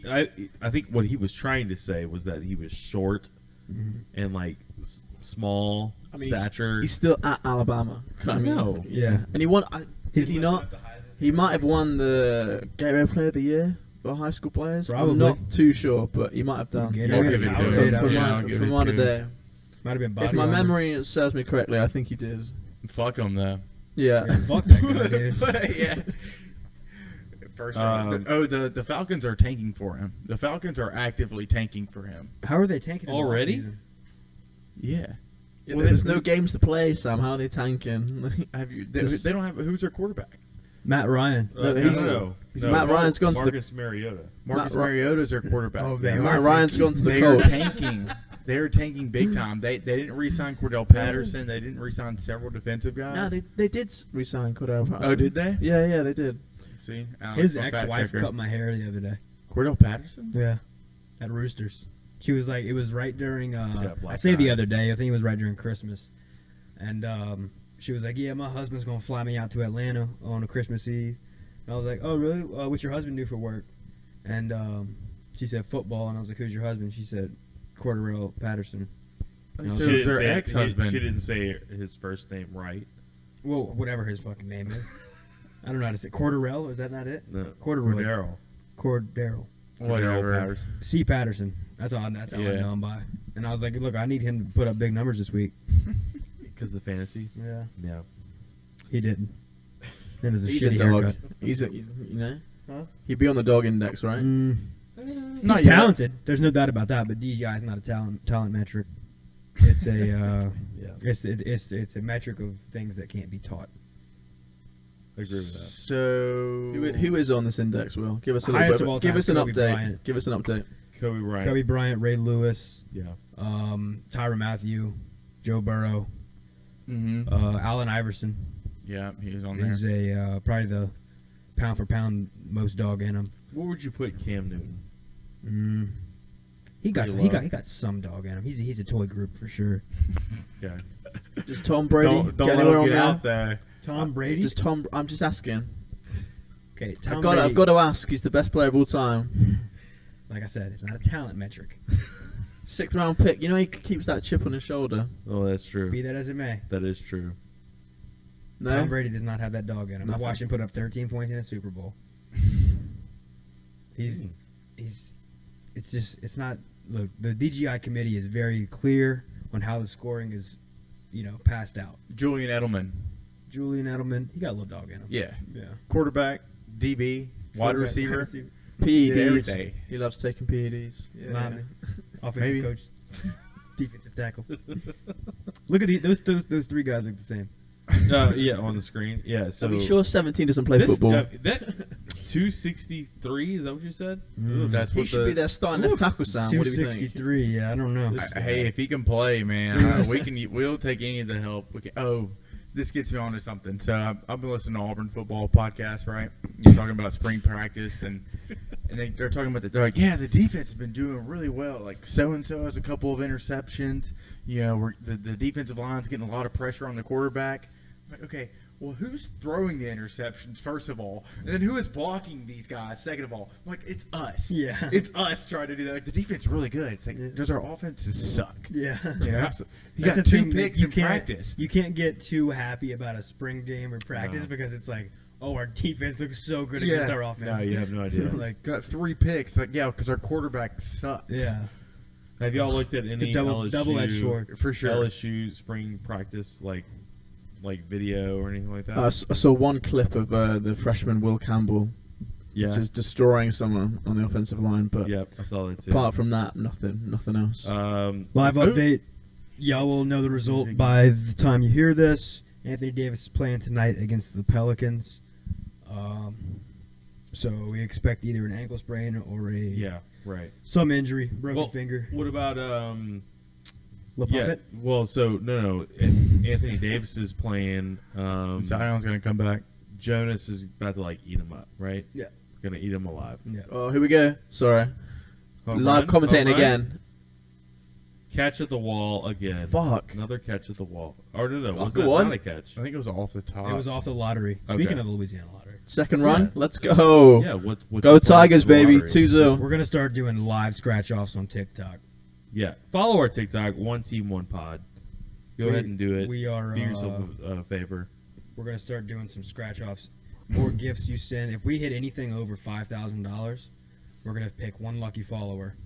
I think what he was trying to say was that he was short and like small I mean, stature. He's still at Alabama. I know. Yeah. And he won. Did he not? He might have won the Gateway Player of the Year for high school players. Probably. I'm not too sure, but he might have done. Gatorade. I'll give it to Outfit, him. I'll Yeah, I'll give from it one to a him. day. Might have been body If my armor. memory serves me correctly, I think he did. Fuck him though. Yeah. Yeah, fuck that guy, dude. yeah. First round. The Falcons are tanking for him. The Falcons are actively tanking for him. How are they tanking him Already? off-season? Yeah. Well, Well, there's they- no games to play, Sam. How are they tanking? Have you? They, This- they don't have. Who's their quarterback? Matt Ryan. No, no, he's- no. Matt Ryan's gone to the- Marcus Mariota. Marcus Matt Ry- Mariota's their quarterback. Oh, they Yeah. are Matt Ryan's tanking. gone to the They are Colts. tanking. They are tanking big time. They didn't re-sign Cordell Patterson. They didn't re-sign several defensive guys. No, they did resign Cordell Patterson. Oh, did they? Yeah, they did. See, His I'm a fact ex-wife checker. cut my hair the other day. Cordell Patterson. Yeah. At Roosters. She was like, it was right during, Yeah, I black say the eye. other day, I think it was right during Christmas. And she was like, yeah, my husband's going to fly me out to Atlanta on a Christmas Eve. And I was like, oh, really? What's your husband do for work? And she said football. And I was like, who's your husband? She said, Cordell Patterson. No, So She it's didn't their say- ex-husband. She didn't say his first name right. Well, whatever his fucking name is. I don't know how to say Cordarrelle. Is that not it? No, Cordero. Cordero. Cordero. Whatever. Patterson. C. Patterson. That's how I Yeah. know him by. And I was like, look, I need him to put up big numbers this week. Because of the fantasy. Yeah. Yeah. He didn't. It was a He's a shitty dog. haircut. He's you know. Huh? He'd be on the dog index, right? Not He's yet. talented. There's no doubt about that. But DGI is not a talent metric. It's a Yeah. it's a metric of things that can't be taught. I agree with that. So Who is on this index? Will give us a Highest little of all bit. Give time, us an Kobe update. Bryant. Give us an update. Kobe Bryant. Kobe Bryant, Ray Lewis, Yeah. Tyrann Mathieu, Joe Burrow, Mhm. Allen Iverson. Yeah, he was on there. He's a probably the pound for pound most dog in him. What would you put Cam Newton? He got Pretty low. he got some dog in him. He's a toy group for sure. Yeah. Does Tom Brady Don't get let anywhere him on get there? out there. Tom Brady. Does Tom? I'm just asking. Okay, Tom I've Brady. got to ask. He's the best player of all time. Like I said, it's not a talent metric. 6th round pick. You know he keeps that chip on his shoulder. Oh, that's true. Be that as it may, That is true. No. Tom Brady does not have that dog in him. I Nothing. watched him put up 13 points in a Super Bowl. He's Hmm. it's not. Look, the DGI committee is very clear on how the scoring is, passed out. Julian Edelman. Julian Edelman, he got a little dog in him. Yeah. Yeah. Quarterback, DB, wide Quarterback, receiver. PEDs. everything. He loves taking PEDs. Yeah. Not me. Offensive Maybe. coach, defensive tackle. Look at those three guys look the same. Yeah, on the screen. Yeah. So Are we sure 17 doesn't play this, football? that 263 is that what you said? Mm. That's He what should be their starting left tackle, Sam. What do you think? 263. Yeah, I don't know. Hey, if he can play, man, we'll take any of the help. We can. This gets me onto something. So I've been listening to Auburn football podcast, right? You're talking about spring practice, and they're talking about they're like, yeah, the defense has been doing really well. Like so and so has a couple of interceptions. The defensive line's getting a lot of pressure on the quarterback. I'm like, okay, well, who's throwing the interceptions first of all, and then who is blocking these guys second of all? I'm like, it's us. Yeah. it's us trying to do that. Like the defense is really good. It's like, does our offenses suck? Yeah. So he That's got the 2 thing that picks you in can't- practice. You can't get too happy about a spring game or practice No. because it's like, oh, our defense looks so good Yeah. against our offense. No, you have no idea. like, Got 3 picks. Like, yeah, because our quarterback sucks. yeah. Have y'all looked at It's any a double-edged sword. For sure. LSU spring practice like video or anything like that? I saw one clip of the freshman Will Campbell yeah. just destroying someone on the offensive line, but Yep, I saw that too. apart from that, nothing else. Live update. Y'all will know the result by the time you hear this. Anthony Davis is playing tonight against the Pelicans. So we expect either an ankle sprain or yeah, right. some injury, broken Well, finger. What about La yeah? Puppet? Well, so no. Anthony Davis is playing. Zion's gonna come back. Jonas is about to like eat him up, right? Yeah. Gonna eat him alive. Yeah. Oh, here we go. Sorry, Home live run? commentating Home run? again. Catch at the wall again. Fuck. Another catch at the wall. Or no, was Go that on. not a catch? I think it was off the top. It was off the lottery. Okay. Speaking of the Louisiana lottery, Second run. Yeah. Let's go. Yeah. What's Go your plans Tigers, for the baby. lottery? 2-0. we're gonna start doing live scratch offs on TikTok. Yeah. Follow our TikTok. One team, one pod. Go ahead and do it. We are. Do yourself a favor. We're gonna start doing some scratch offs. More gifts you send. If we hit anything over $5,000, we're gonna pick one lucky follower,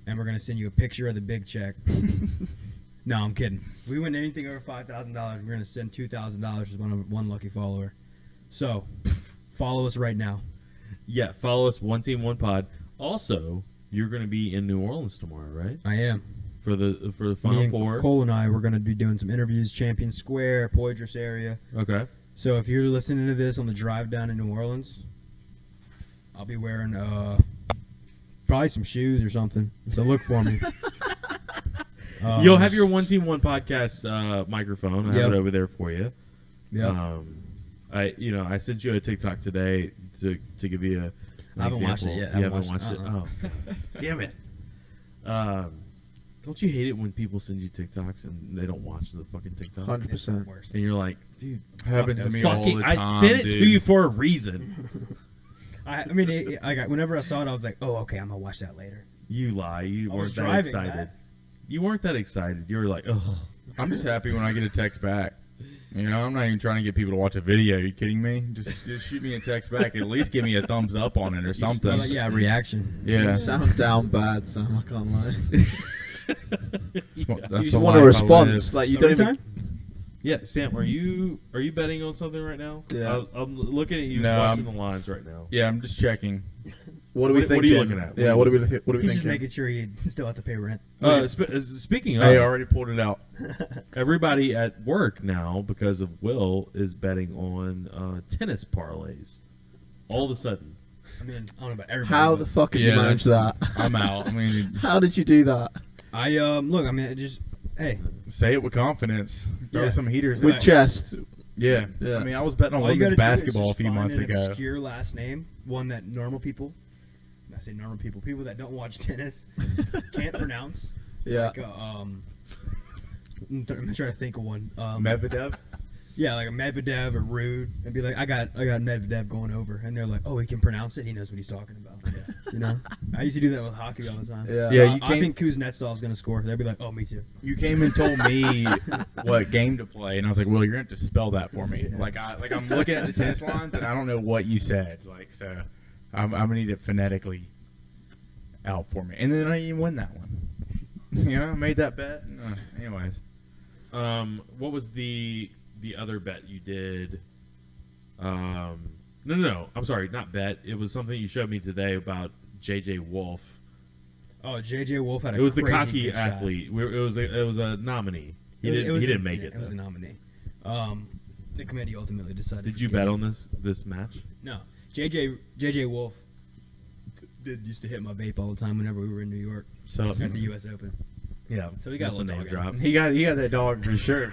and we're gonna send you a picture of the big check. No, I'm kidding. If we win anything over $5,000, we're gonna send $2,000 to one lucky follower. So, follow us right now. Yeah. Follow us. One team, one pod. Also, you're going to be in New Orleans tomorrow, right? I am. For the Me Final and Four. Cole and I, we're gonna be doing some interviews, Champion Square, Poydras area. Okay. So if you're listening to this on the drive down to New Orleans, I'll be wearing probably some shoes or something. So look for me. You'll have your One Team One podcast microphone. I have Yep. it over there for you. Yeah. I sent you a TikTok today to give you an I haven't watched example. it yet. You I haven't haven't watched watched it. Oh, damn it! Don't you hate it when people send you TikToks and they don't watch the fucking TikTok? 100%. Worst. And you're like, dude, Happens to me all fucking, the time. I sent it dude. to you for a reason. I mean, whenever I saw it, I was like, oh, okay, I'm gonna watch that later. You lie. You I was weren't that driving, excited. Matt. You weren't that excited. You were like, oh. I'm just happy when I get a text back. You know, I'm not even trying to get people to watch a video. Are you kidding me? Just shoot me a text back. At least give me a thumbs up on it or something. Like, yeah, reaction. Yeah. You sound down bad, Sam. I can't lie. That's You the just want a life I response. live. Like you don't even. Overtime? Yeah, Sam, are you betting on something right now? Yeah. I'm looking at you No, watching I'm- the lines right now. Yeah, I'm just checking. What are we What are thinking? you looking at? Yeah. What are we He's just thinking? making sure he still have to pay rent. Speaking of, I already pulled it out. everybody at work now, because of Will, is betting on tennis parlays. All of a sudden. I mean, I don't know about everybody. How but the fuck did you Yeah, manage that? I'm out. I mean, How did you do that? I look. I mean, it just hey. say it with confidence. Throw Yeah. some heaters With out. chest. Yeah. Yeah. I mean, I was betting on All you women's gotta do is basketball a just few find months an ago. obscure last name, one that normal people. I say normal people that don't watch tennis can't pronounce. Yeah. Like I'm trying to think of one. Medvedev. Yeah, like a Medvedev or Rude, and be like, I got Medvedev going over, and they're like, oh, he can pronounce it. He knows what he's talking about. You know, I used to do that with hockey all the time. Yeah. Yeah, you I came- think Kuznetsov's gonna score. They'd be like, oh, me too. You came and told me what game to play, and I was like, "Well, you're going to have to spell that for me." Like I'm looking at the tennis lines, and I don't know what you said. Like, so I'm gonna need it phonetically out for me, and then I didn't even win that one. You know, I made that bet. Anyways, What was the other bet you did? No. I'm sorry, not bet. It was something you showed me today about JJ Wolf. Oh, JJ Wolf had a It was the crazy cocky good shot. athlete. It was a nominee. He It was- didn't. it was He didn't a- make yeah, it. It was a though. nominee. The committee ultimately decided. Did for you Kenny. bet on this match? No, JJ Wolf used to hit my vape all the time whenever we were in New York So at the U.S. Open. yeah, So we got a that's little name dog drop. he got that dog for sure.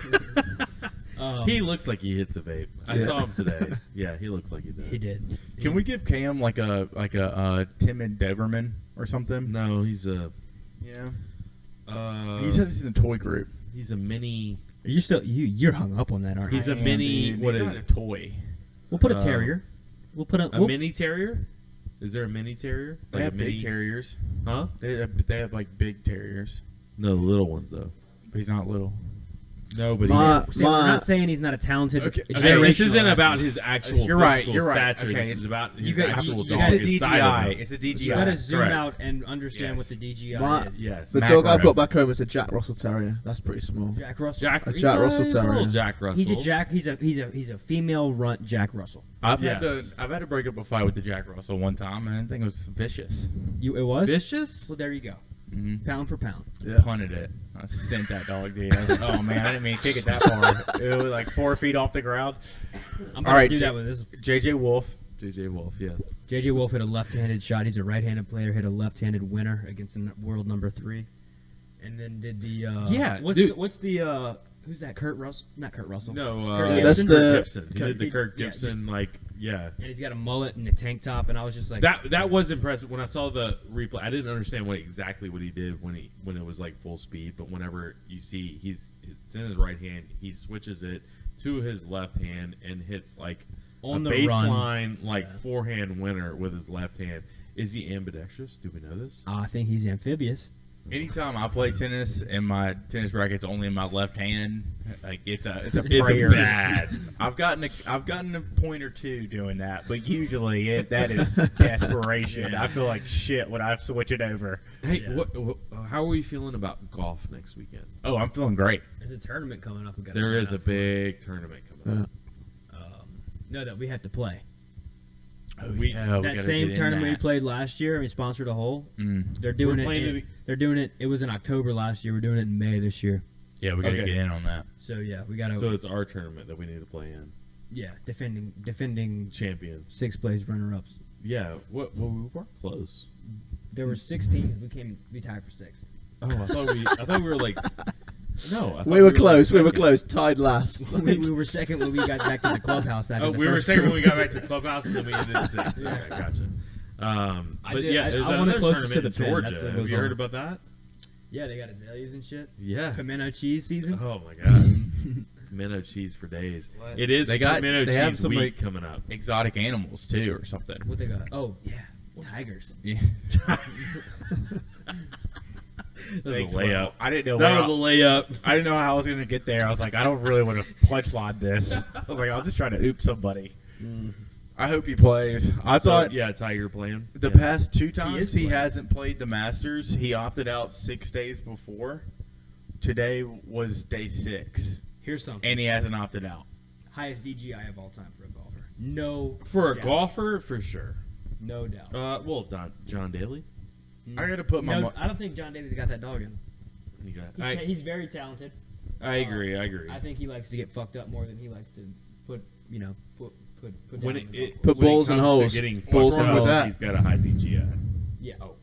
He looks like he hits a vape. I Yeah. saw him today. Yeah, he looks like he does. He did. Can we give Cam like a Tim Endeavorman or something? No, he's a. Yeah. Uh, He said it's in the toy group. he's a mini. Are you still you're hung up on that, aren't you? He's a I am, mini. dude. What He's is not it? a toy? We'll put a Uh, terrier. We'll put a. A we'll- mini terrier? Is there a mini terrier? They Like have a mini big terriers. Huh? They have like big terriers, No, the little ones though. but he's not little. Nobody. My- We're not saying he's not a talented. Okay, Okay, generational this isn't athlete. about his actual You're right, physical you're right. stature. Okay, This it's- is about his got- actual you It's got- dog a inside of DGI. him. It's a You DGI. got to zoom Correct. out and understand Yes. what the DGI My- is. Yes. The Macro. dog I've got back home is a Jack Russell Terrier. That's pretty small. Jack Russell. Jack, A he's Jack Russell he's a little Terrier. Jack Russell. He's a Jack. He's a female runt Jack Russell. I've Yes. had to break up a fight with the Jack Russell one time, and I think it was vicious. It was. Vicious. Well, there you go. Mm-hmm. Pound for pound. Yeah. Punted it. I sent that dog, dude. I was like, oh man, I didn't mean to kick it that far. It was like 4 feet off the ground. I'm All gonna right, do J- that with this. JJ Wolf. JJ Wolf. Yes. JJ Wolf hit a left-handed shot. He's a right-handed player. Hit a left-handed winner against the world number 3, and then did the. Yeah, What's dude. the, what's the? Who's that? Kurt Russell? Not Kurt Russell. No. Kurt That's Gibson? the- Kurt Gibson. He Kurt- did the Kurt yeah, Gibson yeah. And he's got a mullet and a tank top, and I was just like, That was impressive. When I saw the replay, I didn't understand exactly what he did when it was like full speed. But whenever you see it's in his right hand, he switches it to his left hand and hits like On a the run. baseline like forehand winner with his left hand. Is he ambidextrous? Do we know this? I think he's amphibious. Anytime I play tennis and my tennis racket's only in my left hand, like it's a It's prayer. bad. I've gotten a point or two doing that, but usually that is desperation. I feel like shit when I switch it over. Hey, Yeah. what? How are we feeling about golf next weekend? Oh, I'm feeling great. There's a tournament coming up. We gotta There sign is a up for. big tournament coming up. No, that we have to play. Oh, We- yeah, we That gotta same get in tournament we that. played last year, we sponsored a hole. They're doing We're it. playing They're doing it. It was in October last year. We're doing it in May this year. Yeah, we gotta Okay. get in on that. So yeah, we gotta. So it's our tournament that we need to play in. yeah, defending Champions. 6th place runner-ups. Yeah. Well, we were close. There were 6 teams. We tied for 6th. Oh, I thought we were like. No, I thought We were like close. We were second. close. Tied last. we were second when we got back to the clubhouse. After Oh, the we were first second group. when we got back to the clubhouse, and then we ended at 6. Yeah. Okay, gotcha. I But did- yeah, there's I won the another closest tournament to the in pin. That's Georgia. what Have goes you heard on. about that? Yeah, they got azaleas and shit. Yeah. Pimento cheese season. Oh my god. Pimento cheese for days. What? It is They got- pimento they have cheese some, week like- coming up. Exotic animals too, or something. What they got? Oh yeah, tigers. Yeah. That was Thanks, a layup. Will. I didn't know. That where was a layup. I didn't know how I was gonna get there. I was like, I don't really want to punchline this. I was like, I was just trying to oop somebody. I hope he plays. I So, thought yeah, Tiger playing. the Yeah. past 2 times is he playing. hasn't played the Masters. He opted out 6 days before. Today was day 6, Here's something. and he hasn't opted out. Highest DGI of all time for a golfer. No. For a doubt. golfer, for sure. No doubt. Well, John Daly. I got to put my. No, I don't think John Daly's got that dog in him. You got- He's very talented. I agree. I agree. I think he likes to get fucked up more than he likes to put put when down it, the it golf. Put when it balls in comes to holes. getting Balls fucked in up, holes. he's got a high DGI. Yeah. Oh.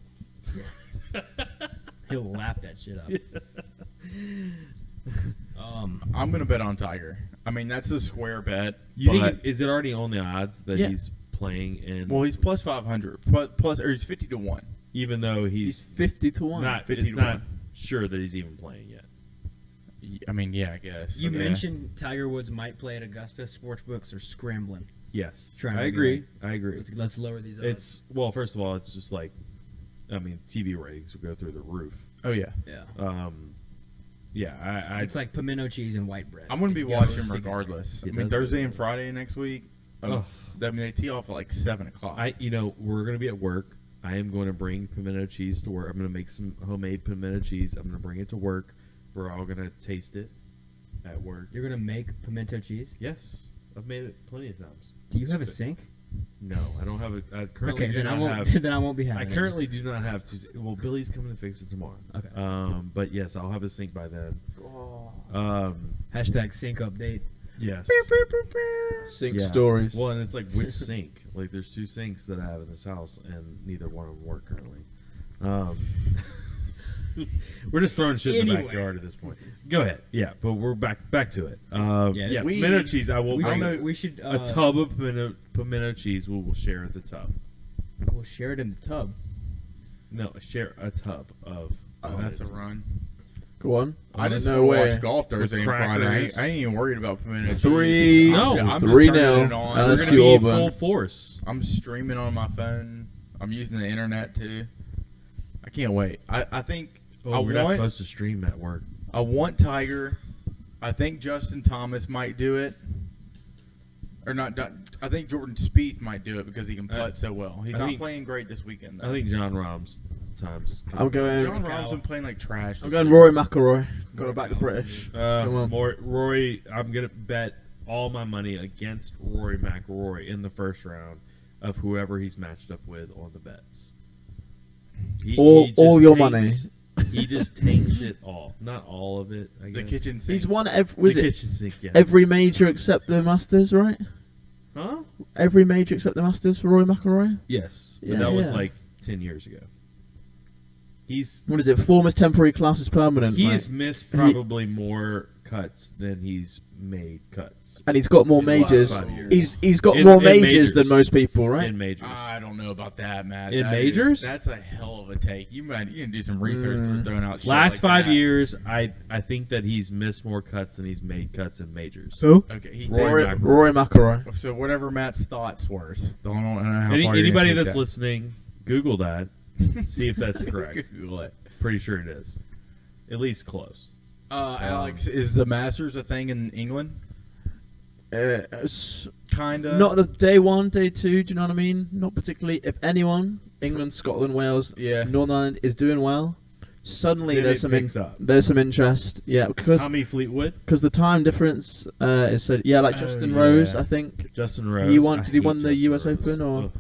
He'll lap that shit up. I'm gonna bet on Tiger. I mean, that's a square bet. You but, think is it already on the odds that Yeah. he's playing in? well, he's plus 500, plus or he's 50 to 1. even though He's he's 50 to 1. not, 50 it's to not 1. sure that he's even playing yet. I mean, yeah, I guess. You Yeah. mentioned Tiger Woods might play at Augusta. Sportsbooks are scrambling. Yes, Trying to I be agree. like- I agree. Let's lower these odds. It's well, first of all, it's just like, I mean, TV ratings will go through the roof. Oh yeah. yeah. Yeah, It's like pimento cheese and white bread. I'm gonna be You gotta watching stick it regardless. It I mean, does Thursday go and Friday next week. Ugh. I mean, they tee off at like 7 o'clock. we're gonna be at work. I am going to bring pimento cheese to work. I'm going to make some homemade pimento cheese. I'm going to bring it to work. We're all going to taste it at work. You're gonna make pimento cheese. Yes, I've made it plenty of times. Do you have a sink? No, I don't have a. I currently Okay, do then I not won't. have. Then I won't be I having. it. currently do not have to. Well, Billy's coming to fix it tomorrow. Okay. But yes, I'll have a sink by then. Hashtag sink update. Yes. Sink Yeah. stories. Well, and it's like which sink? Like, there's 2 sinks that I have in this house, and neither one of them work currently. We're just throwing shit in the Anyway. backyard at this point. Go ahead. Yeah, but we're back to it. Yeah, we- pimento cheese. I will We bring should. We should. a tub of pimento cheese. We will share the tub. We'll share it in the tub. No, share a tub of. Oh, that's a run. Go on. I just no want to way. watch golf Thursday and Friday. crackers. I ain't even worried about pimento cheese. 3 No, I'm just 3 turning now. it on. We're We're gonna LSU be Auburn. full force. I'm streaming on my phone. I'm using the internet too. I can't wait. I think Oh, I we're not want supposed to stream at work. I want Tiger. I think Justin Thomas might do it. Or not. I think Jordan Spieth might do it because he can putt so well. He's I not think- playing great this weekend, though. I think John Rahm's times. I'm going. John Rahm's been playing like trash. I'm this going year. Rory McIlroy. Got to back the British. Come on. Rory, I'm gonna bet all my money against Rory McIlroy in the first round of whoever he's matched up with on the bets. All just your takes- He just takes it all, not all of it. I The guess. kitchen sink. He's won The kitchen sink. Yeah. every major except the Masters, right? Huh? Every major except the Masters for Rory McIlroy. Yes, but Yeah, that was yeah. like 10 years ago. He's What is it? Form is temporary, class is permanent. he like. has missed probably more cuts than he's made cuts And he's got more in the last majors. 5 years. He's got In- more in majors majors. than most people, right? in majors. I don't know about that, Matt. In That majors? that's a hell of a take. You can do some research for throwing out. Shit Last like 5 that. years, I think that he's missed more cuts than he's made cuts in majors. Who? Okay, he Rory did. McIlroy. Rory McIlroy. So whatever Matt's thoughts worth. Don't know how far you're Anybody gonna take that's that. listening, Google that. See if that's correct. Google it. Pretty sure it is. At least close. Alex, is the Masters a thing in England? Kinda. Not the day one, day two. Do you know what I mean? Not particularly. If anyone, England, Scotland, Wales, Yeah. Northern Ireland is doing well, suddenly Then there's it some picks up. there's some interest. Yeah, because Tommy Fleetwood, the time difference is said. Yeah, like Oh, Justin yeah. Rose, I think. Justin Rose. He won. I Did he hate won the Justin US Rose. Open or Ugh.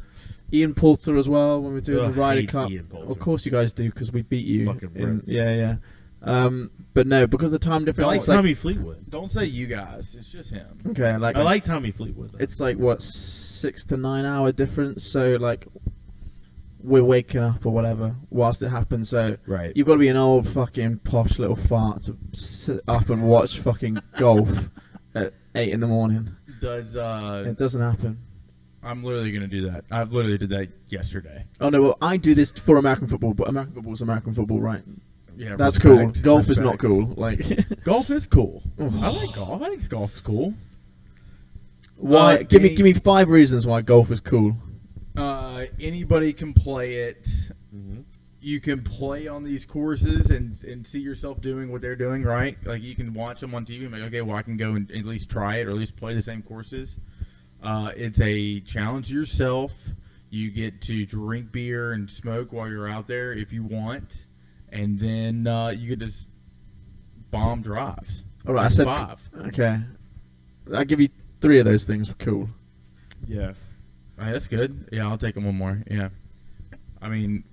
Ian Poulter as well when we were doing Ugh, the Ryder hate Cup? Ian Poulter. Of course you guys do because we beat you. Fucking Brits. Yeah. But no, because the time I difference. like It's like, Tommy Fleetwood. Don't say you guys. It's just him. okay, like I like Tommy Fleetwood. Though. it's like what 6 to 9 hour difference. So like we're waking up or whatever whilst it happens. So right. you've got to be an old fucking posh little fart to sit up and watch fucking golf at 8 in the morning. Does It doesn't happen. I'm literally gonna do that. I've literally did that yesterday. Oh no, well I do this for American football, but American football is American football, right? Yeah, That's respect, cool. Golf is not respect. cool. Like, Golf is cool. Oh. I like golf. I think golf's cool. why? Give game- me 5 reasons why golf is cool. Anybody can play it. Mhm. You can play on these courses and see yourself doing what they're doing, right? Like you can watch them on TV and be like, okay, well I can go and at least try it or at least play the same courses. It's a challenge to yourself. You get to drink beer and smoke while you're out there if you want, and then you get to bomb drives. All right, I Like said 5. okay. I'll give you 3 of those things. Cool. Yeah. All right, that's good. Yeah, I'll take 'em one more. Yeah. I mean,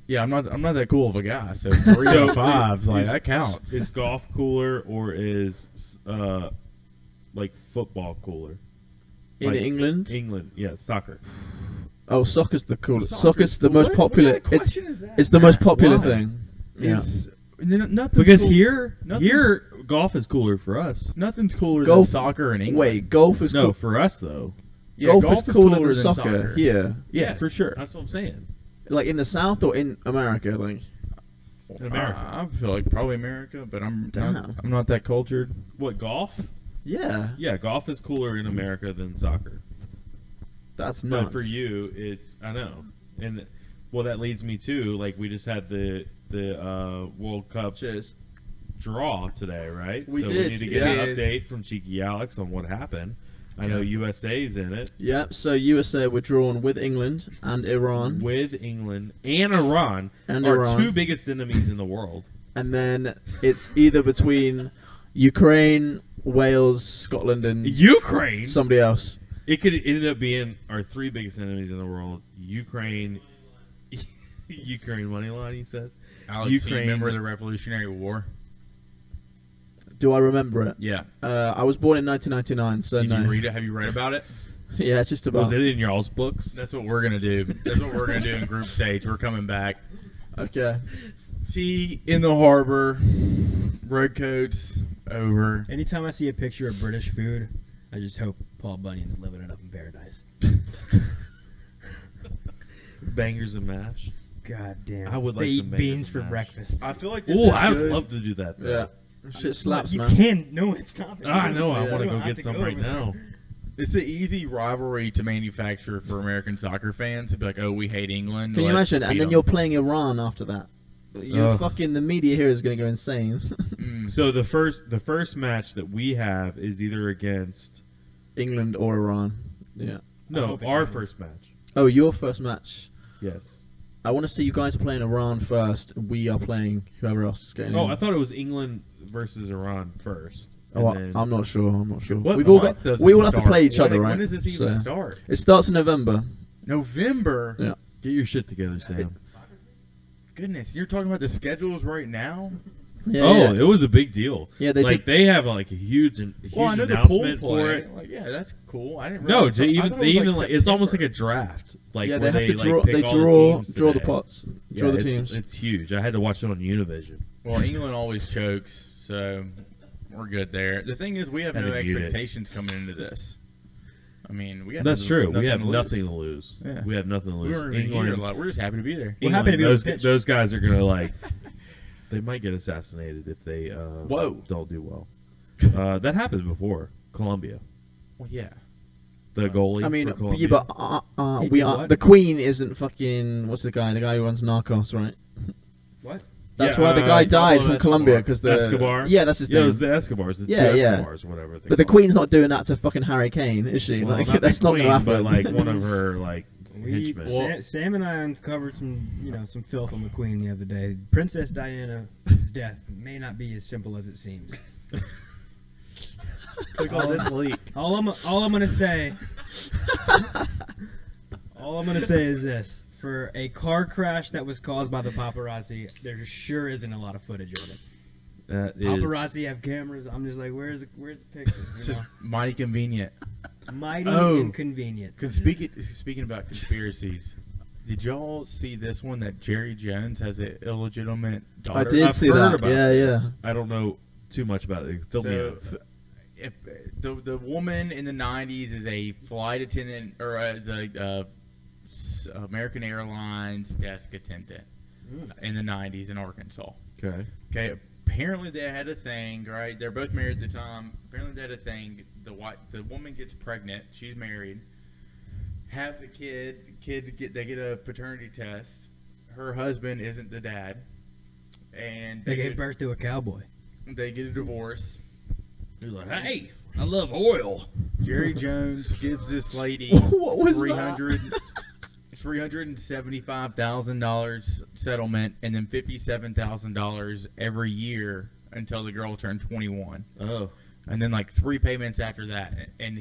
yeah, I'm not that cool of a guy, so 3 out of 5, like is- that counts. Is golf cooler or is like football cooler? In Like, England, England, yeah, soccer. oh, soccer's the coolest. Soccer's the most What popular. kind of question is that, It's the most Matt? popular Why? thing. Yeah. Nothing's Because cool- nothing's- here, golf is cooler for us. nothing's cooler Golf- than soccer in England. Wait, golf is No, cool. for us though. Yeah, golf is cooler than soccer here. Yeah, Yes, for sure. That's what I'm saying. Like in the South or in America, like In America. I feel like probably America, but I'm Damn. not that cultured. What, golf? yeah, Yeah, golf is cooler in America than soccer. that's nuts. But for you, it's I know, and well, that leads me to like we just had the World Cup Cheers. draw today, right? We so did, We need to get an yes. update from Cheeky Alex on what happened. I know USA's in it Yeah, so USA were drawn with England and Iran, with England and Iran, And our Iran. 2 biggest enemies in the world. and then it's either between Ukraine, Wales, Scotland, and Ukraine. somebody else. It could end up being our 3 biggest enemies in the world: Ukraine, Ukraine money line. He said. Alex, you Ukraine- remember the Revolutionary War? Do I remember it? Yeah. I was born in 1999, so Did no. you read it? Have you read about it? Yeah, just about. Was it in y'all's books? That's what we're gonna do. That's what we're gonna do in group stage. We're coming back. Okay. Tea in the harbor. Redcoats over. Anytime I see a picture of British food, I just hope Paul Bunyan's living it up in paradise. Bangers and mash. God damn. I would like they some eat bangers beans and for mash. breakfast. I feel like this Oh, is I would good. love to do that. Though. Yeah. Shit slaps, you man. can't. No, it's not. I know. I Yeah. want to You go don't have get to some go right over there. now. It's an easy rivalry to manufacture for American soccer fans to be like, "Oh, we hate England." Can you let's imagine? beat And then 'em." you're playing Iran after that. You fucking the media here is gonna go insane. So the first match that we have is either against England or Iran. Yeah. no hope it's our England. first match. Oh, your first match. Yes. I want to see you guys are playing Iran first. And we are playing whoever else is getting. Oh, in. I thought it was England versus Iran first. Oh, and then- I'm not sure. I'm not sure. What We've all month got. does We it all have to start? play each other, When- right? When does this even So- start? It starts in November. November. Yeah. Get your shit together, Sam. Goodness, you're talking about the schedules right now. Yeah. Oh, yeah. it was a big deal. Yeah, they like did. they have like a huge Well, I know the pool announcement play. for it. Like, yeah, that's cool. I didn't. No, realize- I even thought they it was even like it's almost like September. a draft. Like yeah, where they have to like, draw. pick They all draw. teams Draw the today. pots. Yeah, Draw the it's, teams. It's huge. I had to watch it on Univision. Well, England always chokes, so we're good there. The thing is, we have Had no to mute it. expectations coming into this. I mean, we have That's nothing- true. We have to lose. nothing to lose. Yeah. We have nothing to We lose. weren't even England, here a lot. We're just happy to be there. We're happy to be on those, the pitch. those guys are gonna like. They might get assassinated if they Whoa. don't do well. That happened before. Colombia, Well, yeah. the goalie. I mean, for Colombia. yeah, but He we did are. what? The Queen isn't fucking. What's the guy? The guy who runs Narcos, right? What? That's Yeah, why the guy died Pablo from Escobar. Colombia because the Escobar? Yeah, that's his Yeah, it name. was the Escobars. The Yeah, two yeah. Escobars, whatever. they But the call them. Queen's not doing that to fucking Harry Kane, is she? Well, like not that's the not Queen, gonna happen. But like one of her like We henchmen. Sam and I uncovered some filth on the Queen the other day. Princess Diana's death may not be as simple as it seems. Click on this leak. All I'm gonna say is this: for a car crash that was caused by the paparazzi, there sure isn't a lot of footage of it. That is- Paparazzi have cameras. I'm just like, where's the pictures? It's You just mighty convenient. know? Mighty Oh. inconvenient. Speaking about conspiracies, did y'all see this one that Jerry Jones has an illegitimate daughter? I did I've see heard that. about Yeah, this. I don't know too much about it. Fill me So, in. if the woman in the '90s is a flight attendant or is a American Airlines desk attendant in the '90s in Arkansas. Okay. Okay, apparently they had a thing, right? They're both married at the time. Apparently they had a thing. The woman gets pregnant. She's married. Have the kid. They get a paternity test. Her husband isn't the dad, and They gave birth to a cowboy. they get a divorce. He's like, hey, I love oil. Jerry Jones gives this lady What was $375,000 settlement, and then $57,000 every year until the girl turned 21, Oh. and then like 3 payments after that. And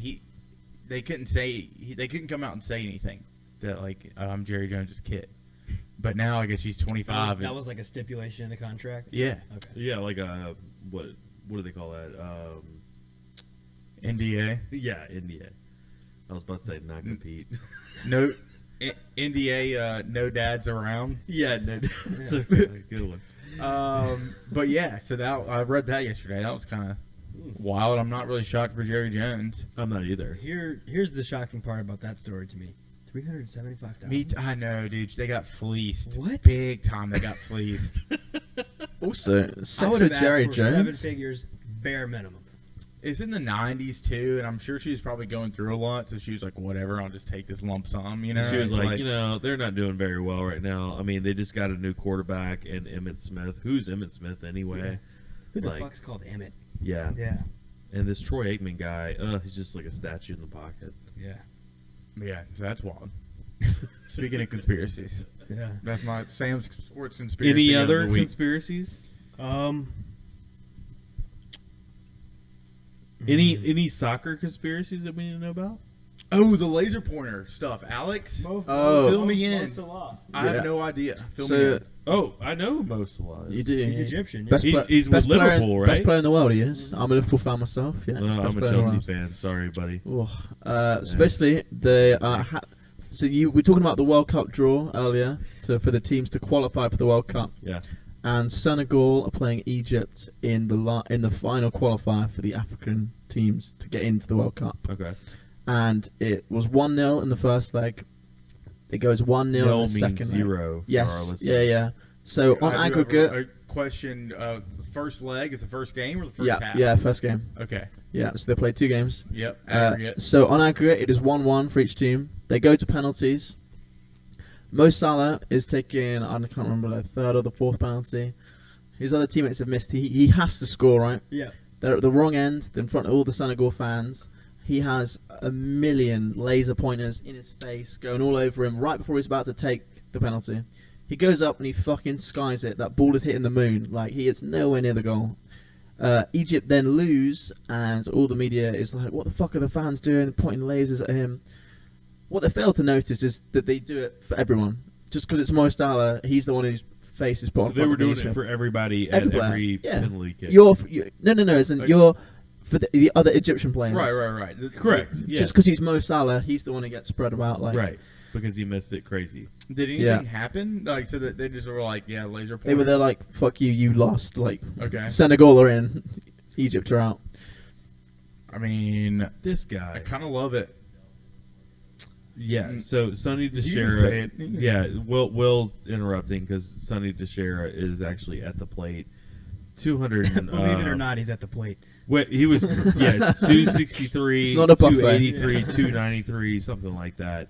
they couldn't come out and say anything that like I'm Jerry Jones's kid. But now I guess she's 25. That was like a stipulation in the contract. yeah, Okay. Yeah, like what do they call that? NDA. Yeah, India. I was about to say not compete. No, NDA. No dads around. yeah, no, that's a good one. But yeah, so that I read that yesterday. That was kind of wild. I'm not really shocked for Jerry Jones. I'm not either. Here's the shocking part about that story to me: $375,000. I know, dude. They got fleeced. What? Big time. They got fleeced. Also, I sex would with have Jerry asked for 7 Jones. figures, bare minimum. It's in the '90s too, and I'm sure she was probably going through a lot. So she was like, "Whatever, I'll just take this lump sum." You know, She was It's like, they're not doing very well right now. I mean, they just got a new quarterback and Emmitt Smith. Who's Emmitt Smith anyway? Who the Like- fuck's called Emmett? Yeah. Yeah. And this Troy Aikman guy, he's just like a statue in the pocket. Yeah. yeah, so that's wild. Speaking of conspiracies, Yeah. that's my Sam's sports conspiracy. Any of other the week. conspiracies? Um. Any soccer conspiracies that we need to know about? Oh, the laser pointer stuff, Alex. Oh. Fill me in. Salah. I Yeah. have no idea. Fill me So in. Oh, I know most Salah. you do. He's He's Egyptian. Yeah. Best He's- pla- he's with best player- Liverpool, Best right? player in the world, he is. I'm a Liverpool fan myself. Yeah, he's I'm best a player in the Chelsea world. fan. Sorry, buddy. So basically, we were talking about the World Cup draw earlier. So for the teams to qualify for the World Cup, Yeah. and Senegal are playing Egypt in the final qualifier for the African teams to get into the World Cup. Okay. And it was 1-0 in the first leg. It goes 1-0 No in the means second leg. 0. For our Yes. listeners. Yeah. So on I do have aggregate, a question. First leg is the first game or the first yeah, half? yeah, first game. Okay. Yeah, so they played 2 games. Yep. Aggregate. So on aggregate, it is 1-1 for each team. They go to penalties. Mo Salah is taking, I can't remember, the third or the fourth penalty. His other teammates have missed. He has to score, right? Yeah. They're at the wrong end, in front of all the Senegal fans. He has a million laser pointers in his face, going all over him right before he's about to take the penalty. He goes up and he fucking skies it. That ball is hitting the moon. Like, he is nowhere near the goal. Egypt then lose, and all the media is like, what the fuck are the fans doing? Pointing lasers at him. What they fail to notice is that they do it for everyone. Just because it's Mo Salah, he's the one whose face is put So on they front were of the doing newspaper. it for everybody Every at player, every yeah. penalty kick. No, as in Like- you're for the other Egyptian players. Right. Correct. Yes. Just because he's Mo Salah, he's the one who gets spread about. Like, Right. Because he missed it crazy. Did anything Yeah. happen? Like, so that they just were like, yeah, laser pointer. They were there like, fuck you, you lost. Like, Okay. Senegal are in, Egypt are out. I mean, This I guy. kind of love it. Yeah. So Sonny You can say DeShera. it. Yeah. Will interrupting because Sonny DeShera is actually at the plate. 200. Believe it or not, he's at the plate. He was 263, It's not a buffet. 283, 293, something like that.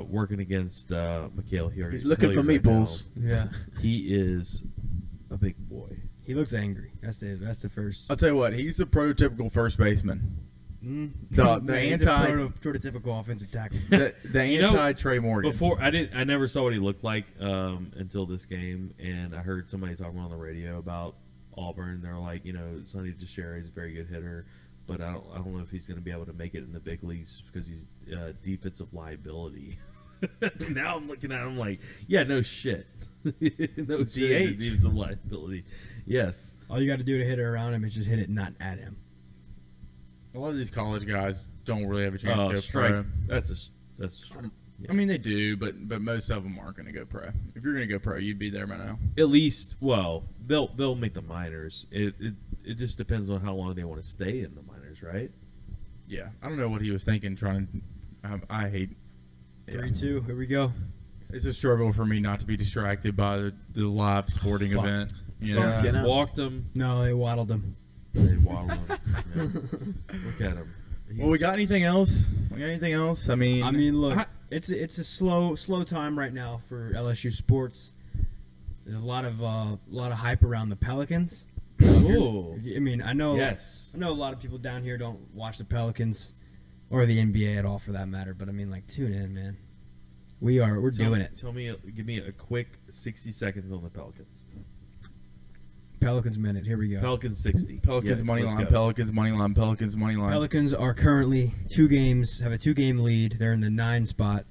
Working against Mikhail here. He's looking for meatballs. Yeah. He is a big boy. He looks angry. That's the first. I'll tell you what, he's a prototypical first baseman. Mm. The He's anti- a prototypical offensive tackle. The You know, anti Trey Morgan. Before I never saw what he looked like until this game, and I heard somebody talking on the radio about Auburn. They're like, Sonny DeShera is a very good hitter, but I don't know if he's going to be able to make it in the big leagues because he's defensive liability. Now I'm looking at him like, yeah, no shit, no shit, DH. defensive liability. Yes, All you got to do to hit it around him is just hit it not at him. A lot of these college guys don't really have a chance to go strike. pro. That's a strike. I mean, they do, but most of them aren't going to go pro. If you're going to go pro, you'd be there by now. At least, well, they'll make the minors. It just depends on how long they want to stay in the minors, right? Yeah, I don't know what he was thinking. I hate. Yeah. 3-2. Here we go. It's a struggle for me not to be distracted by the live sporting Fuck. event. You Fuck, know? you know. Walked him. No, they waddled him. They waddled him. Yeah. Look at him. Well, we got anything else? I mean, Look, I- it's a slow time right now for LSU sports. There's a lot of hype around the Pelicans. Ooh. I mean, I know Yes. I know a lot of people down here don't watch the Pelicans or the NBA at all for that matter, but I mean, like, tune in, man. We're doing it. Give me a quick 60 seconds on the Pelicans. Pelicans minute. Here we go. Pelicans 60. Pelicans Yeah, money let's line, go. Pelicans money line, Pelicans money line. Pelicans are currently have a 2-game lead. They're in the 9 spot.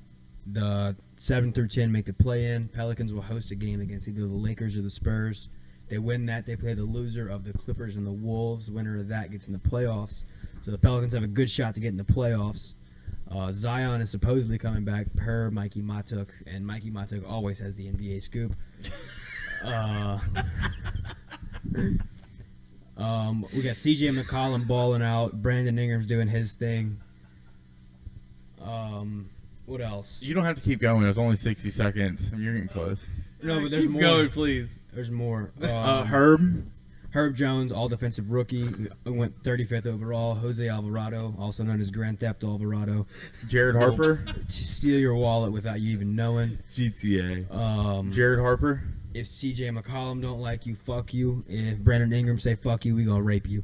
The 7 through 10 make the play-in. Pelicans will host a game against either the Lakers or the Spurs. They win that. They play the loser of the Clippers and the Wolves. Winner of that gets in the playoffs. So the Pelicans have a good shot to get in the playoffs. Zion is supposedly coming back per Mikey Matuk, and Mikey Matuk always has the NBA scoop. We got CJ McCollum balling out. Brandon Ingram's doing his thing. What else? You don't have to keep going. It was only 60 seconds. You're getting close. No, but there's Keep more. going, please. There's more. Herb. Jones, all defensive rookie, went 35th overall. Jose Alvarado, also known as Grand Theft Alvarado, Jared Harper. steal your wallet without you even knowing. GTA. Jared Harper. If CJ McCollum don't like you, fuck you. If Brandon Ingram say fuck you, we gonna rape you.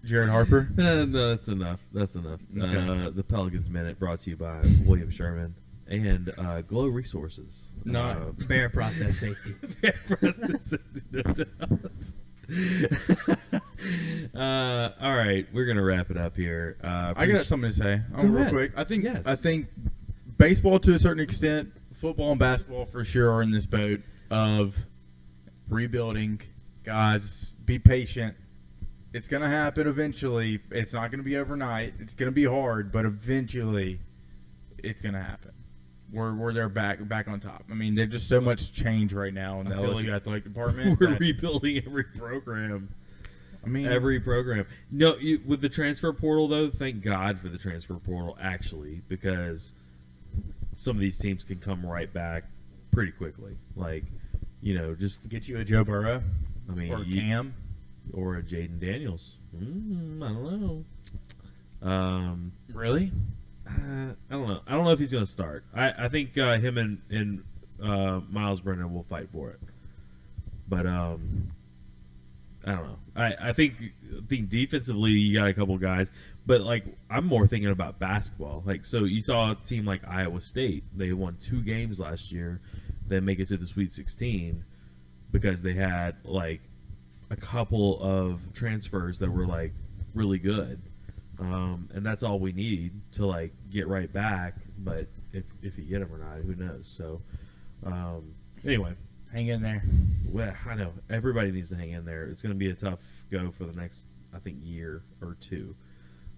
Jared Harper. No, that's enough. That's enough. Okay. The Pelicans Minute brought to you by William Sherman and Glow Resources. No. Bear process safety. All right, we're gonna wrap it up here. I got something to say. Go Real ahead. quick. I Yes. think baseball to a certain extent, football and basketball for sure are in this boat of rebuilding. Guys, be patient. It's gonna happen eventually. It's not gonna be overnight. It's gonna be hard, but eventually, it's gonna happen. We're there back on top. I mean, there's just so much change right now in the I feel LSU like athletic department. We're that- rebuilding every program. I mean, Every program. No, with the transfer portal though, thank God for the transfer portal actually, because some of these teams can come right back pretty quickly. Like, just get you a Joe Burrow I mean, or Cam. or a Jaden Daniels. I don't know. Really? I don't know. I don't know if he's going to start. I think him and Miles Brennan will fight for it. But I don't know. I think defensively you got a couple guys, but like I'm more thinking about basketball. Like so, you saw a team like Iowa State. They won 2 games last year, then make it to the Sweet 16 because they had like a couple of transfers that were like really good. And that's all we need to like get right back. But if you get them or not, who knows? So anyway, Hang in there. well, I know everybody needs to hang in there. It's going to be a tough go for the next, I think, year or two.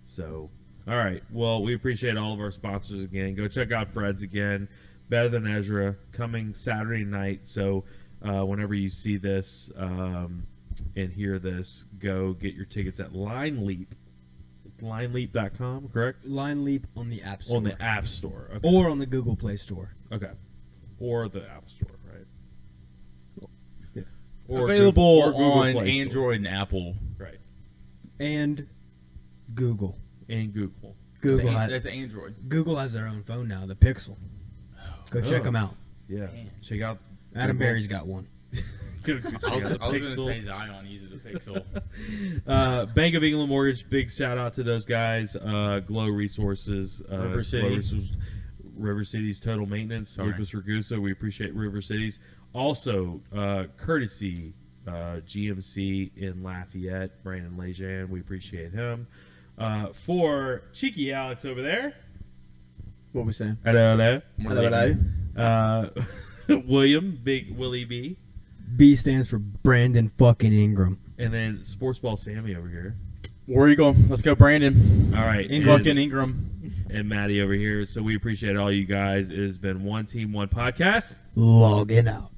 So, all right. Well, we appreciate all of our sponsors again. Go check out Fred's again. Better Than Ezra coming Saturday night. So, whenever you see this and hear this, go get your tickets at Line Leap. LineLeap.com, correct? Line Leap on the App Store. On the App Store. Okay. Or on the Google Play Store. Okay. Or the App Store, right? Yeah. Or Available or Google on Play Store. Android and Apple. Right. And Google. And Google. Google has, That's Android. Google has their own phone now, the Pixel. Go check Oh. them out. Yeah. Check out Adam Google. Berry's got one. Check I was out the going to Pixel. say Zion uses a Pixel. Bank of England Mortgage, big shout out to those guys. Glow Resources, River City. River City's Total Maintenance, Sorry. Lucas Ragusa. We appreciate River City's. Also, courtesy GMC in Lafayette, Brandon Lejean. We appreciate him. For Cheeky Alex over there. What we saying? Hello. Hello. William, Big Willie B. B stands for Brandon fucking Ingram. And then Sports Ball Sammy over here. Where you going? Let's go, Brandon. All right. Fucking Ingram. And Maddie over here. So we appreciate all you guys. It has been One Team, One Podcast. Logging out.